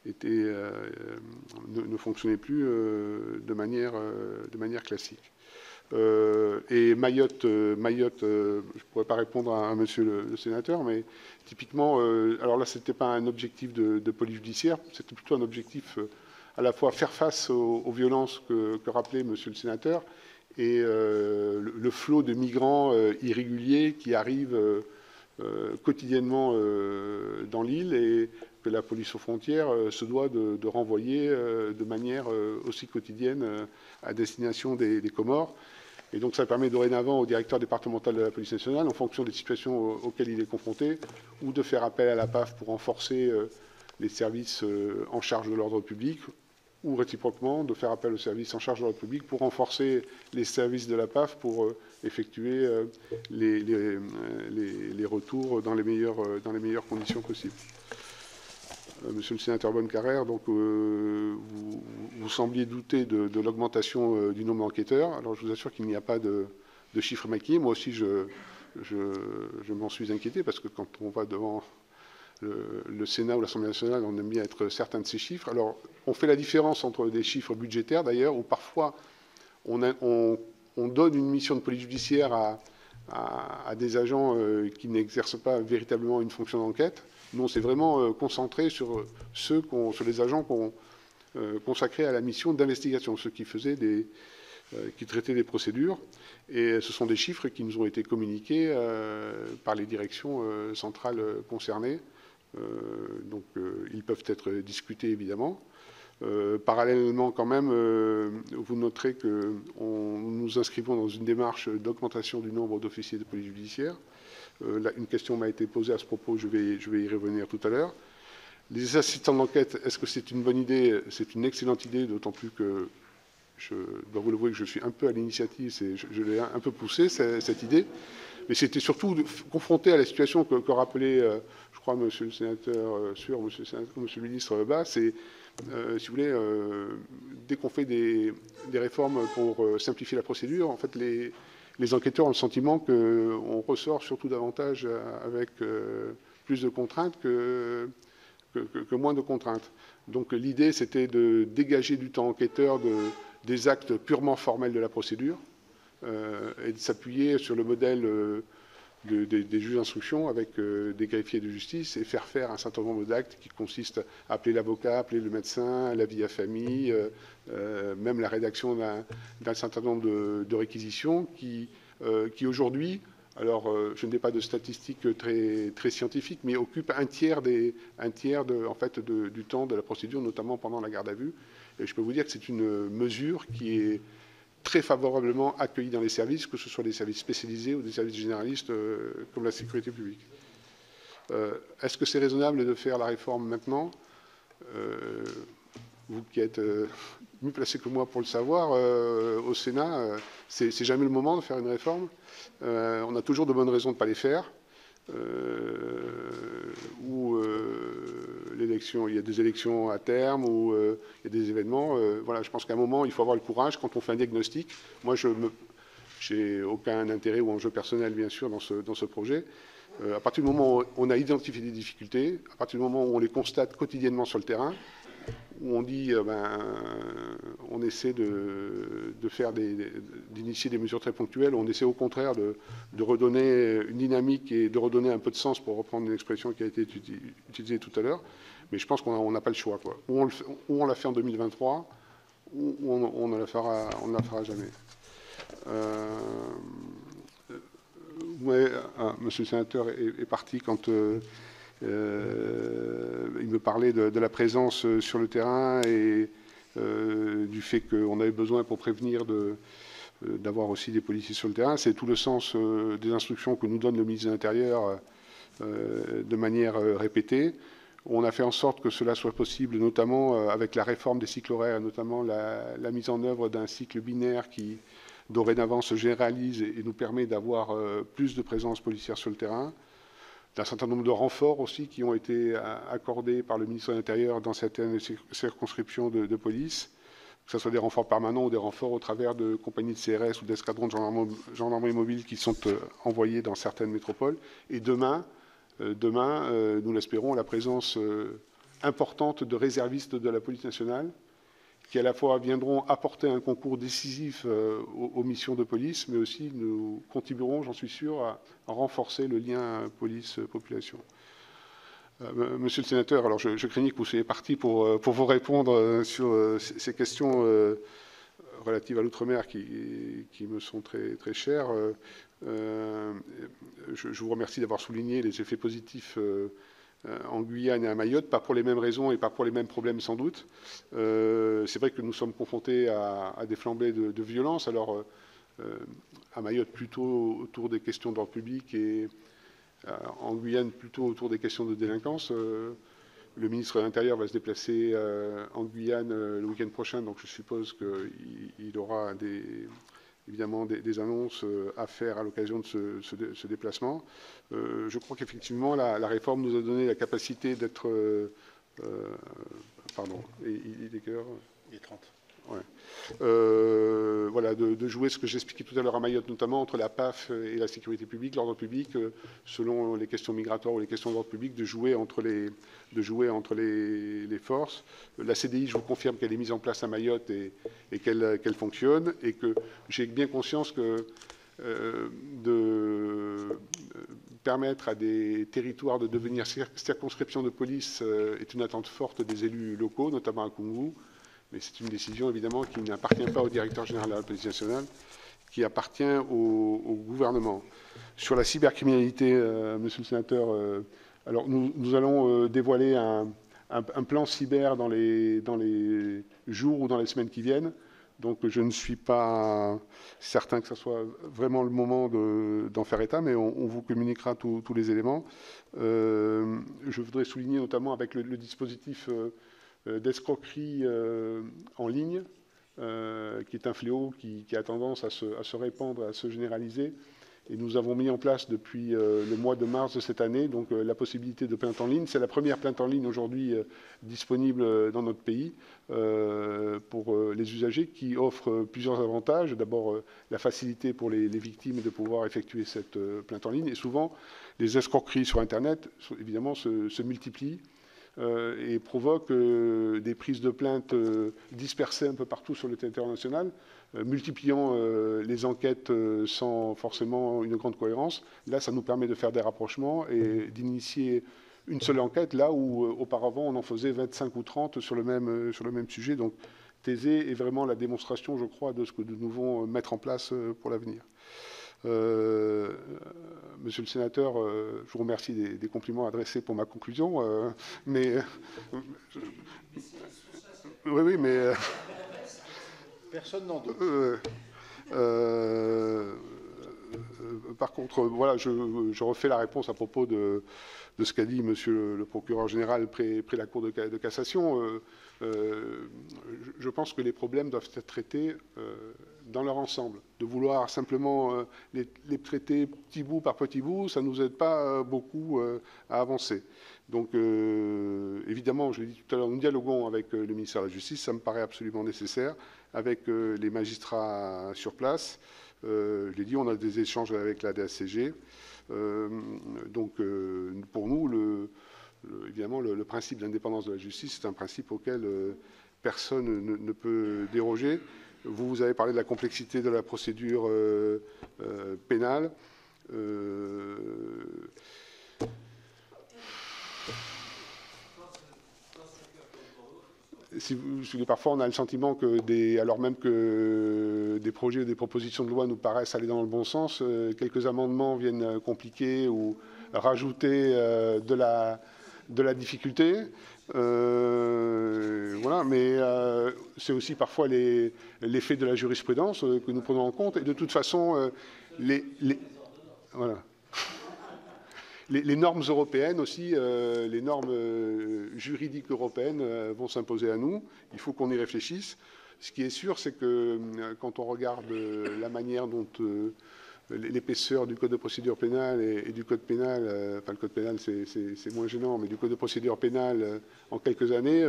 ne fonctionnaient plus de manière classique. Et Mayotte, je ne pourrais pas répondre à monsieur le sénateur, mais typiquement, alors là, ce n'était pas un objectif de police judiciaire, c'était plutôt un objectif à la fois faire face aux violences que rappelait monsieur le sénateur, et le flot de migrants irréguliers qui arrivent quotidiennement dans l'île, et que la police aux frontières se doit de renvoyer de manière aussi quotidienne à destination des Comores. Et donc ça permet dorénavant au directeur départemental de la police nationale, en fonction des situations auxquelles il est confronté, ou de faire appel à la PAF pour renforcer les services en charge de l'ordre public, ou réciproquement de faire appel aux services en charge de l'ordre public pour renforcer les services de la PAF pour effectuer les retours dans les meilleures conditions possibles. Monsieur le sénateur Bonnecarrère, donc vous sembliez douter de l'augmentation du nombre d'enquêteurs. Alors je vous assure qu'il n'y a pas de chiffres maquillés. Moi aussi, je m'en suis inquiété, parce que quand on va devant le Sénat ou l'Assemblée nationale, on aime bien être certain de ces chiffres. Alors, on fait la différence entre des chiffres budgétaires, d'ailleurs, où parfois on donne une mission de police judiciaire à des agents qui n'exercent pas véritablement une fonction d'enquête. Nous, on s'est vraiment concentré sur les agents qu'on consacrés à la mission d'investigation, ceux qui traitaient des procédures. Et ce sont des chiffres qui nous ont été communiqués par les directions centrales concernées. Donc, ils peuvent être discutés, évidemment. Parallèlement, quand même, vous noterez que nous inscrivons dans une démarche d'augmentation du nombre d'officiers de police judiciaire. Une question m'a été posée à ce propos, je vais y revenir tout à l'heure. Les assistants d'enquête, est-ce que c'est une bonne idée? C'est une excellente idée, d'autant plus que je dois vous l'avouer que je suis un peu à l'initiative, je l'ai un peu poussé, cette idée. Mais c'était surtout confronté à la situation que rappelait, je crois, monsieur le sénateur monsieur le ministre Bas, c'est, si vous voulez, dès qu'on fait des réformes pour simplifier la procédure, en fait, les enquêteurs ont le sentiment qu'on ressort surtout davantage avec plus de contraintes que moins de contraintes. Donc l'idée, c'était de dégager du temps enquêteur des actes purement formels de la procédure et de s'appuyer sur le modèle des juges d'instruction avec des greffiers de justice et faire un certain nombre d'actes qui consistent à appeler l'avocat, appeler le médecin, l'avis à famille, même la rédaction d'un certain nombre de réquisitions qui aujourd'hui, alors je n'ai pas de statistiques très scientifiques, mais occupent un tiers du temps de la procédure, notamment pendant la garde à vue. Et je peux vous dire que c'est une mesure qui est très favorablement accueillis dans les services, que ce soit des services spécialisés ou des services généralistes comme la sécurité publique. Est-ce que c'est raisonnable de faire la réforme maintenant? Vous qui êtes mieux placé que moi pour le savoir, au Sénat, c'est jamais le moment de faire une réforme. On a toujours de bonnes raisons de ne pas les faire. Il y a des élections à terme, ou il y a des événements. Voilà, je pense qu'à un moment, il faut avoir le courage, quand on fait un diagnostic. Moi, je n'ai aucun intérêt ou enjeu personnel, bien sûr, dans ce projet. À partir du moment où on a identifié des difficultés, à partir du moment où on les constate quotidiennement sur le terrain, où on dit, on essaie d'initier des mesures très ponctuelles, on essaie au contraire de redonner une dynamique et de redonner un peu de sens, pour reprendre une expression qui a été utilisée tout à l'heure. Mais je pense qu'on n'a pas le choix, quoi. Ou on l'a fait en 2023, ou on ne la fera jamais. Monsieur le sénateur est parti quand il me parlait de la présence sur le terrain et du fait qu'on avait besoin, pour prévenir, d'avoir aussi des policiers sur le terrain. C'est tout le sens des instructions que nous donne le ministre de l'Intérieur de manière répétée. On a fait en sorte que cela soit possible, notamment avec la réforme des cycles horaires, notamment la mise en œuvre d'un cycle binaire qui, dorénavant, se généralise et nous permet d'avoir plus de présence policière sur le terrain. D'un certain nombre de renforts aussi qui ont été accordés par le ministre de l'Intérieur dans certaines circonscriptions de police, que ce soit des renforts permanents ou des renforts au travers de compagnies de CRS ou d'escadrons de gendarmerie mobile qui sont envoyés dans certaines métropoles. Et demain, nous l'espérons, la présence importante de réservistes de la police nationale, qui à la fois viendront apporter un concours décisif aux missions de police, mais aussi nous contribuerons, j'en suis sûr, à renforcer le lien police-population. Monsieur le sénateur, alors je craignais que vous soyez parti pour vous répondre sur ces questions relatives à l'outre-mer qui me sont très, très chères. Je vous remercie d'avoir souligné les effets positifs en Guyane et à Mayotte, pas pour les mêmes raisons et pas pour les mêmes problèmes sans doute. C'est vrai que nous sommes confrontés à des flambées de violence, alors à Mayotte plutôt autour des questions d'ordre public et en Guyane plutôt autour des questions de délinquance. Le ministre de l'Intérieur va se déplacer en Guyane le week-end prochain, donc je suppose qu'il aura évidemment des annonces à faire à l'occasion de ce déplacement. Je crois qu'effectivement, la réforme nous a donné la capacité d'être... pardon, il est quelle heure ? Il est 30. Ouais. Voilà, de jouer ce que j'expliquais tout à l'heure à Mayotte, notamment entre la PAF et la sécurité publique, l'ordre public, selon les questions migratoires ou les questions d'ordre public, de jouer entre les forces. La CDI, je vous confirme qu'elle est mise en place à Mayotte et qu'elle fonctionne, et que j'ai bien conscience que de permettre à des territoires de devenir circonscription de police est une attente forte des élus locaux, notamment à Koungou. Mais c'est une décision, évidemment, qui n'appartient pas au directeur général de la police nationale, qui appartient au gouvernement. Sur la cybercriminalité, monsieur le sénateur, alors nous allons dévoiler un plan cyber dans les jours ou dans les semaines qui viennent. Donc je ne suis pas certain que ce soit vraiment le moment d'en faire état, mais on vous communiquera tous les éléments. Je voudrais souligner notamment avec le dispositif d'escroquerie en ligne, qui est un fléau qui a tendance à se répandre, à se généraliser. Et nous avons mis en place depuis le mois de mars de cette année donc, la possibilité de plainte en ligne. C'est la première plainte en ligne aujourd'hui disponible dans notre pays pour les usagers, qui offre plusieurs avantages. D'abord, la facilité pour les victimes de pouvoir effectuer cette plainte en ligne. Et souvent, les escroqueries sur Internet, évidemment, se multiplient. Et provoque des prises de plainte dispersées un peu partout sur le territoire national, multipliant les enquêtes sans forcément une grande cohérence. Là, ça nous permet de faire des rapprochements et d'initier une seule enquête, là où auparavant on en faisait 25 ou 30 sur le même sujet. Donc TAISE est vraiment la démonstration, je crois, de ce que nous devons mettre en place pour l'avenir. Monsieur le sénateur, je vous remercie des compliments adressés pour ma conclusion, mais oui, mais personne n'en doute. Par contre, voilà, je refais la réponse à propos de ce qu'a dit Monsieur le procureur général près la Cour de cassation. Je pense que les problèmes doivent être traités dans leur ensemble. De vouloir simplement les traiter petit bout par petit bout, ça ne nous aide pas beaucoup à avancer. Donc, évidemment, je l'ai dit tout à l'heure, nous dialoguons avec le ministère de la Justice, ça me paraît absolument nécessaire, avec les magistrats sur place. Je l'ai dit, on a des échanges avec la DSCG. Donc, pour nous, évidemment, le principe d'indépendance de la justice, c'est un principe auquel personne ne peut déroger. Vous avez parlé de la complexité de la procédure pénale. Parfois, on a le sentiment que, alors même que des projets ou des propositions de loi nous paraissent aller dans le bon sens, quelques amendements viennent compliquer ou rajouter de la difficulté. Voilà, mais c'est aussi parfois l'effet de la jurisprudence que nous prenons en compte. Et de toute façon, voilà. Les normes européennes aussi, les normes juridiques européennes vont s'imposer à nous. Il faut qu'on y réfléchisse. Ce qui est sûr, c'est que quand on regarde la manière dont l'épaisseur du code de procédure pénale et du code pénal, enfin le code pénal c'est moins gênant, mais du code de procédure pénale en quelques années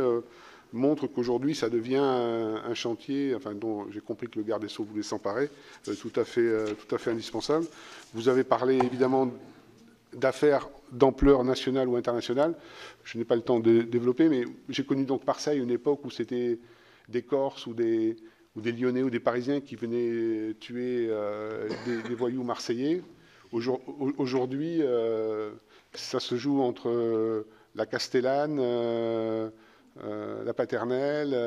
montre qu'aujourd'hui ça devient un chantier, enfin dont j'ai compris que le garde des Sceaux voulait s'emparer, tout à fait indispensable. Vous avez parlé évidemment d'affaires d'ampleur nationale ou internationale. Je n'ai pas le temps de développer, mais j'ai connu donc Marseille une époque où c'était des Corses ou des Lyonnais ou des Parisiens qui venaient tuer des voyous marseillais. Aujourd'hui, ça se joue entre la Castellane, la Paternelle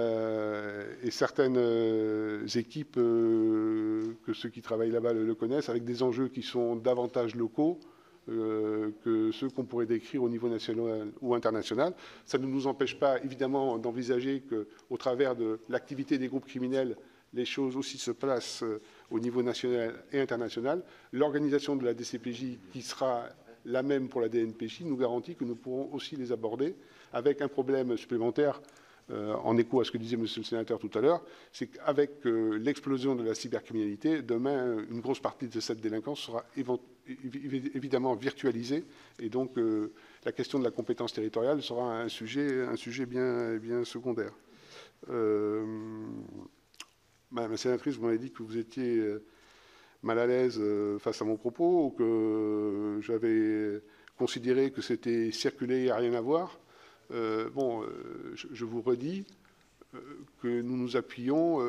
et certaines équipes que ceux qui travaillent là-bas le connaissent, avec des enjeux qui sont davantage locaux que ceux qu'on pourrait décrire au niveau national ou international. Ça ne nous empêche pas, évidemment, d'envisager qu'au travers de l'activité des groupes criminels, les choses aussi se placent au niveau national et international. L'organisation de la DCPJ, qui sera la même pour la DNPJ, nous garantit que nous pourrons aussi les aborder avec un problème supplémentaire, en écho à ce que disait Monsieur le sénateur tout à l'heure, c'est qu'avec l'explosion de la cybercriminalité, demain, une grosse partie de cette délinquance sera évidemment virtualisée, et donc la question de la compétence territoriale sera un sujet bien secondaire. Madame la sénatrice, vous m'avez dit que vous étiez mal à l'aise face à mon propos, ou que j'avais considéré que c'était circulé et rien à voir. Je vous redis que nous nous appuyons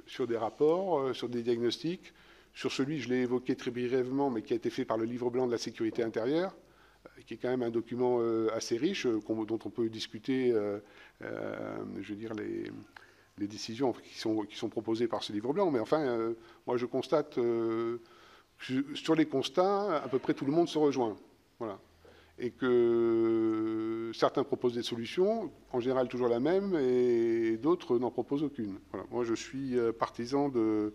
sur des rapports, sur des diagnostics, sur celui, je l'ai évoqué très brièvement, mais qui a été fait par le livre blanc de la sécurité intérieure, qui est quand même un document assez riche, dont on peut discuter, je veux dire, les décisions qui sont proposées par ce livre blanc. Mais enfin, moi je constate que sur les constats, à peu près tout le monde se rejoint. Voilà. Et que certains proposent des solutions, en général toujours la même, et d'autres n'en proposent aucune. Voilà. Moi je suis partisan de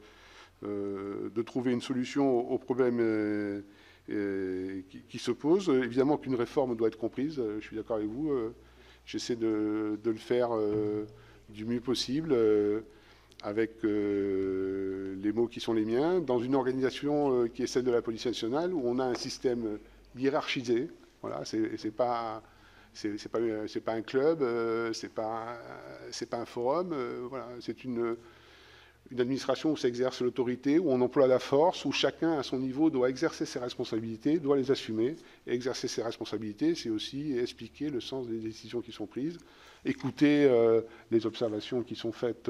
trouver une solution aux problèmes qui se posent. Évidemment qu'une réforme doit être comprise, je suis d'accord avec vous. J'essaie de le faire du mieux possible, avec les mots qui sont les miens, dans une organisation qui est celle de la police nationale, où on a un système hiérarchisé. Voilà, c'est pas un club, c'est pas un forum. Voilà, c'est une administration où s'exerce l'autorité, où on emploie la force, où chacun à son niveau doit exercer ses responsabilités, doit les assumer. Et exercer ses responsabilités, c'est aussi expliquer le sens des décisions qui sont prises, écouter les observations qui sont faites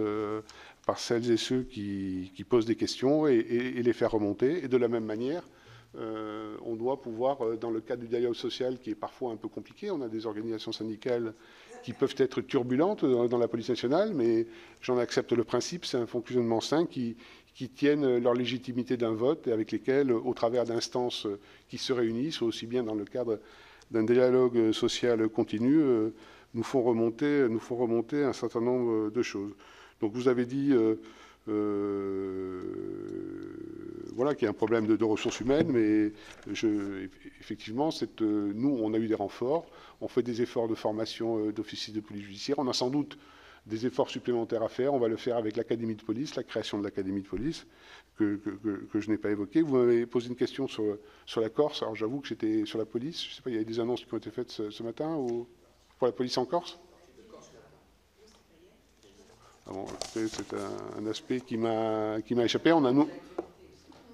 par celles et ceux qui posent des questions et les faire remonter. Et de la même manière, on doit pouvoir, dans le cadre du dialogue social qui est parfois un peu compliqué, on a des organisations syndicales qui peuvent être turbulentes dans la police nationale, mais j'en accepte le principe, c'est un fonctionnement sain qui tiennent leur légitimité d'un vote et avec lesquels, au travers d'instances qui se réunissent, aussi bien dans le cadre d'un dialogue social continu, nous font remonter un certain nombre de choses. Donc vous avez dit voilà, qu'il y a un problème de ressources humaines, mais effectivement, nous, on a eu des renforts, on fait des efforts de formation d'officiers de police judiciaire, on a sans doute des efforts supplémentaires à faire, on va le faire avec l'académie de police, la création de l'académie de police, que je n'ai pas évoquée. Vous m'avez posé une question sur la Corse, alors j'avoue que j'étais sur la police, je ne sais pas, il y a des annonces qui ont été faites ce matin pour la police en Corse. Ah bon, c'est un aspect qui m'a échappé.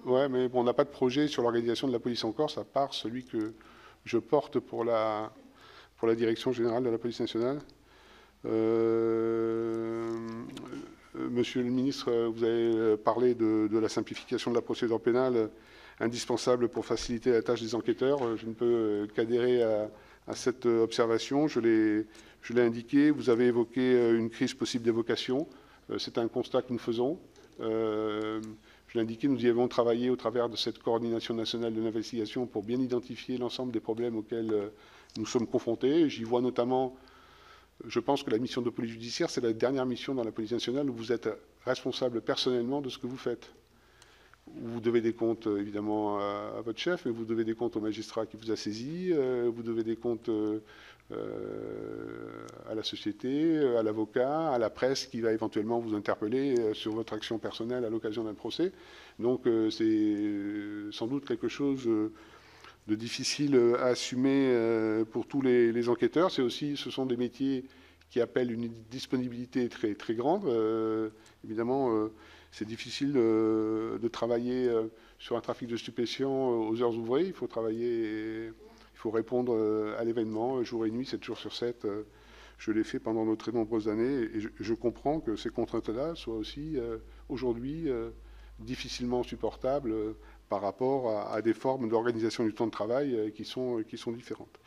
Ouais, mais bon, on n'a pas de projet sur l'organisation de la police en Corse, à part celui que je porte pour la direction générale de la police nationale. Monsieur le ministre, vous avez parlé de la simplification de la procédure pénale indispensable pour faciliter la tâche des enquêteurs. Je ne peux qu'adhérer à cette observation. Je l'ai indiqué. Vous avez évoqué une crise possible des vocations. C'est un constat que nous faisons. Je l'ai indiqué, nous y avons travaillé au travers de cette coordination nationale de l'investigation pour bien identifier l'ensemble des problèmes auxquels nous sommes confrontés. J'y vois notamment, je pense que la mission de police judiciaire, c'est la dernière mission dans la police nationale où vous êtes responsable personnellement de ce que vous faites. Vous devez des comptes, évidemment, à votre chef, mais vous devez des comptes au magistrat qui vous a saisi, vous devez des comptes à la société, à l'avocat, à la presse qui va éventuellement vous interpeller sur votre action personnelle à l'occasion d'un procès. Donc c'est sans doute quelque chose de difficile à assumer pour tous les enquêteurs. Ce sont des métiers qui appellent une disponibilité très, très grande. Évidemment, c'est difficile de travailler sur un trafic de stupéfiants aux heures ouvrées. Il faut travailler, il faut répondre à l'événement jour et nuit, 7 jours sur 7. Je l'ai fait pendant de très nombreuses années et je comprends que ces contraintes-là soient aussi aujourd'hui difficilement supportables par rapport à des formes d'organisation du temps de travail qui sont différentes.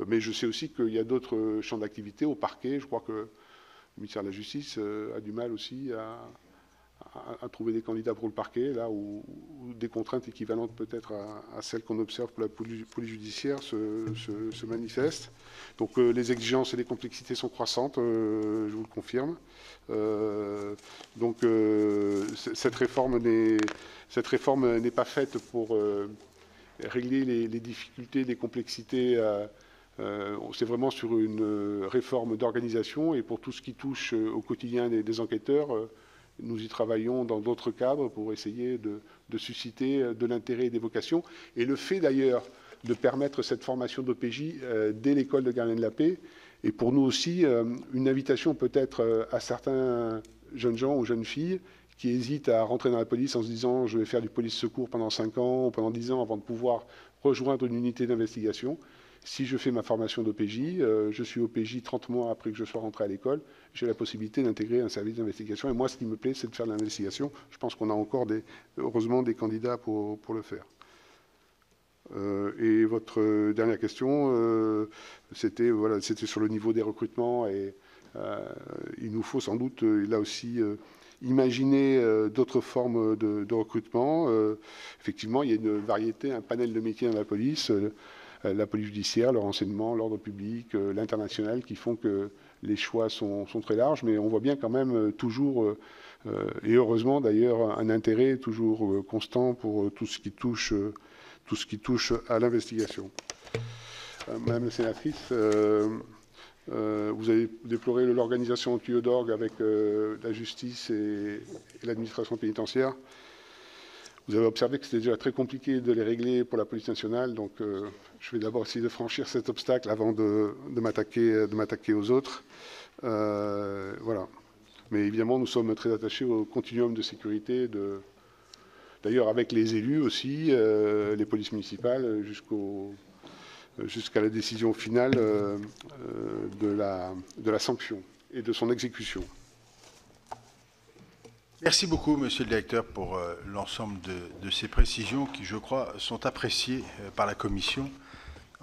Mais je sais aussi qu'il y a d'autres champs d'activité au parquet. Je crois que le ministère de la Justice a du mal aussi à trouver des candidats pour le parquet, là où des contraintes équivalentes peut-être à celles qu'on observe pour la police judiciaire se manifestent. Donc les exigences et les complexités sont croissantes, je vous le confirme. Donc cette réforme n'est pas faite pour régler les difficultés, les complexités. C'est vraiment sur une réforme d'organisation et pour tout ce qui touche au quotidien des enquêteurs, nous y travaillons dans d'autres cadres pour essayer de susciter de l'intérêt et des vocations. Et le fait d'ailleurs de permettre cette formation d'OPJ dès l'école de gardien de la paix est pour nous aussi une invitation peut-être à certains jeunes gens ou jeunes filles qui hésitent à rentrer dans la police en se disant je vais faire du police secours pendant 5 ans ou pendant 10 ans avant de pouvoir rejoindre une unité d'investigation. Si je fais ma formation d'OPJ, je suis OPJ 30 mois après que je sois rentré à l'école, j'ai la possibilité d'intégrer un service d'investigation. Et moi, ce qui me plaît, c'est de faire de l'investigation. Je pense qu'on a encore, heureusement, des candidats pour le faire. Et votre dernière question, c'était sur le niveau des recrutements. Et il nous faut sans doute, là aussi, imaginer d'autres formes de recrutement. Effectivement, il y a une variété, un panel de métiers dans la police judiciaire, le renseignement, l'ordre public, l'international, qui font que les choix sont très larges, mais on voit bien quand même toujours, et heureusement d'ailleurs, un intérêt toujours constant pour tout ce qui touche à l'investigation. Madame la sénatrice, vous avez déploré l'organisation en tuyau d'orgue avec la justice et l'administration pénitentiaire. Vous avez observé que c'était déjà très compliqué de les régler pour la police nationale, donc je vais d'abord essayer de franchir cet obstacle avant de m'attaquer aux autres. Voilà. Mais évidemment, nous sommes très attachés au continuum de sécurité, d'ailleurs avec les élus aussi, les polices municipales, jusqu'à la décision finale de la sanction et de son exécution. Merci beaucoup, Monsieur le Directeur, pour l'ensemble de ces précisions qui, je crois, sont appréciées par la Commission,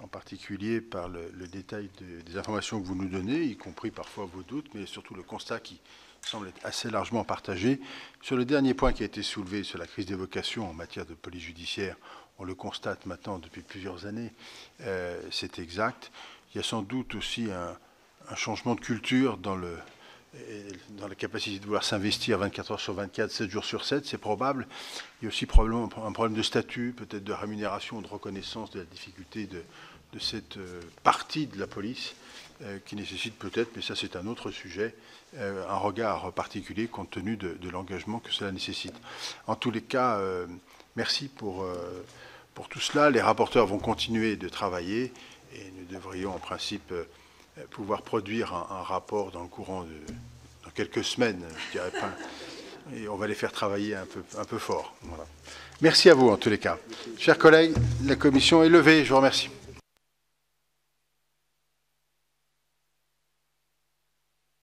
en particulier par le détail des informations que vous nous donnez, y compris parfois vos doutes, mais surtout le constat qui semble être assez largement partagé. Sur le dernier point qui a été soulevé sur la crise des vocations en matière de police judiciaire, on le constate maintenant depuis plusieurs années, c'est exact. Il y a sans doute aussi un changement de culture dans la capacité de vouloir s'investir 24 heures sur 24, 7 jours sur 7, c'est probable. Il y a aussi probablement un problème de statut, peut-être de rémunération, de reconnaissance de la difficulté de cette partie de la police qui nécessite peut-être, mais ça c'est un autre sujet, un regard particulier compte tenu de l'engagement que cela nécessite. En tous les cas, merci pour tout cela. Les rapporteurs vont continuer de travailler et nous devrions en principe pouvoir produire un rapport dans le courant dans quelques semaines, je dirais pas, et on va les faire travailler un peu fort. Voilà. Merci à vous en tous les cas. Chers collègues, la commission est levée. Je vous remercie.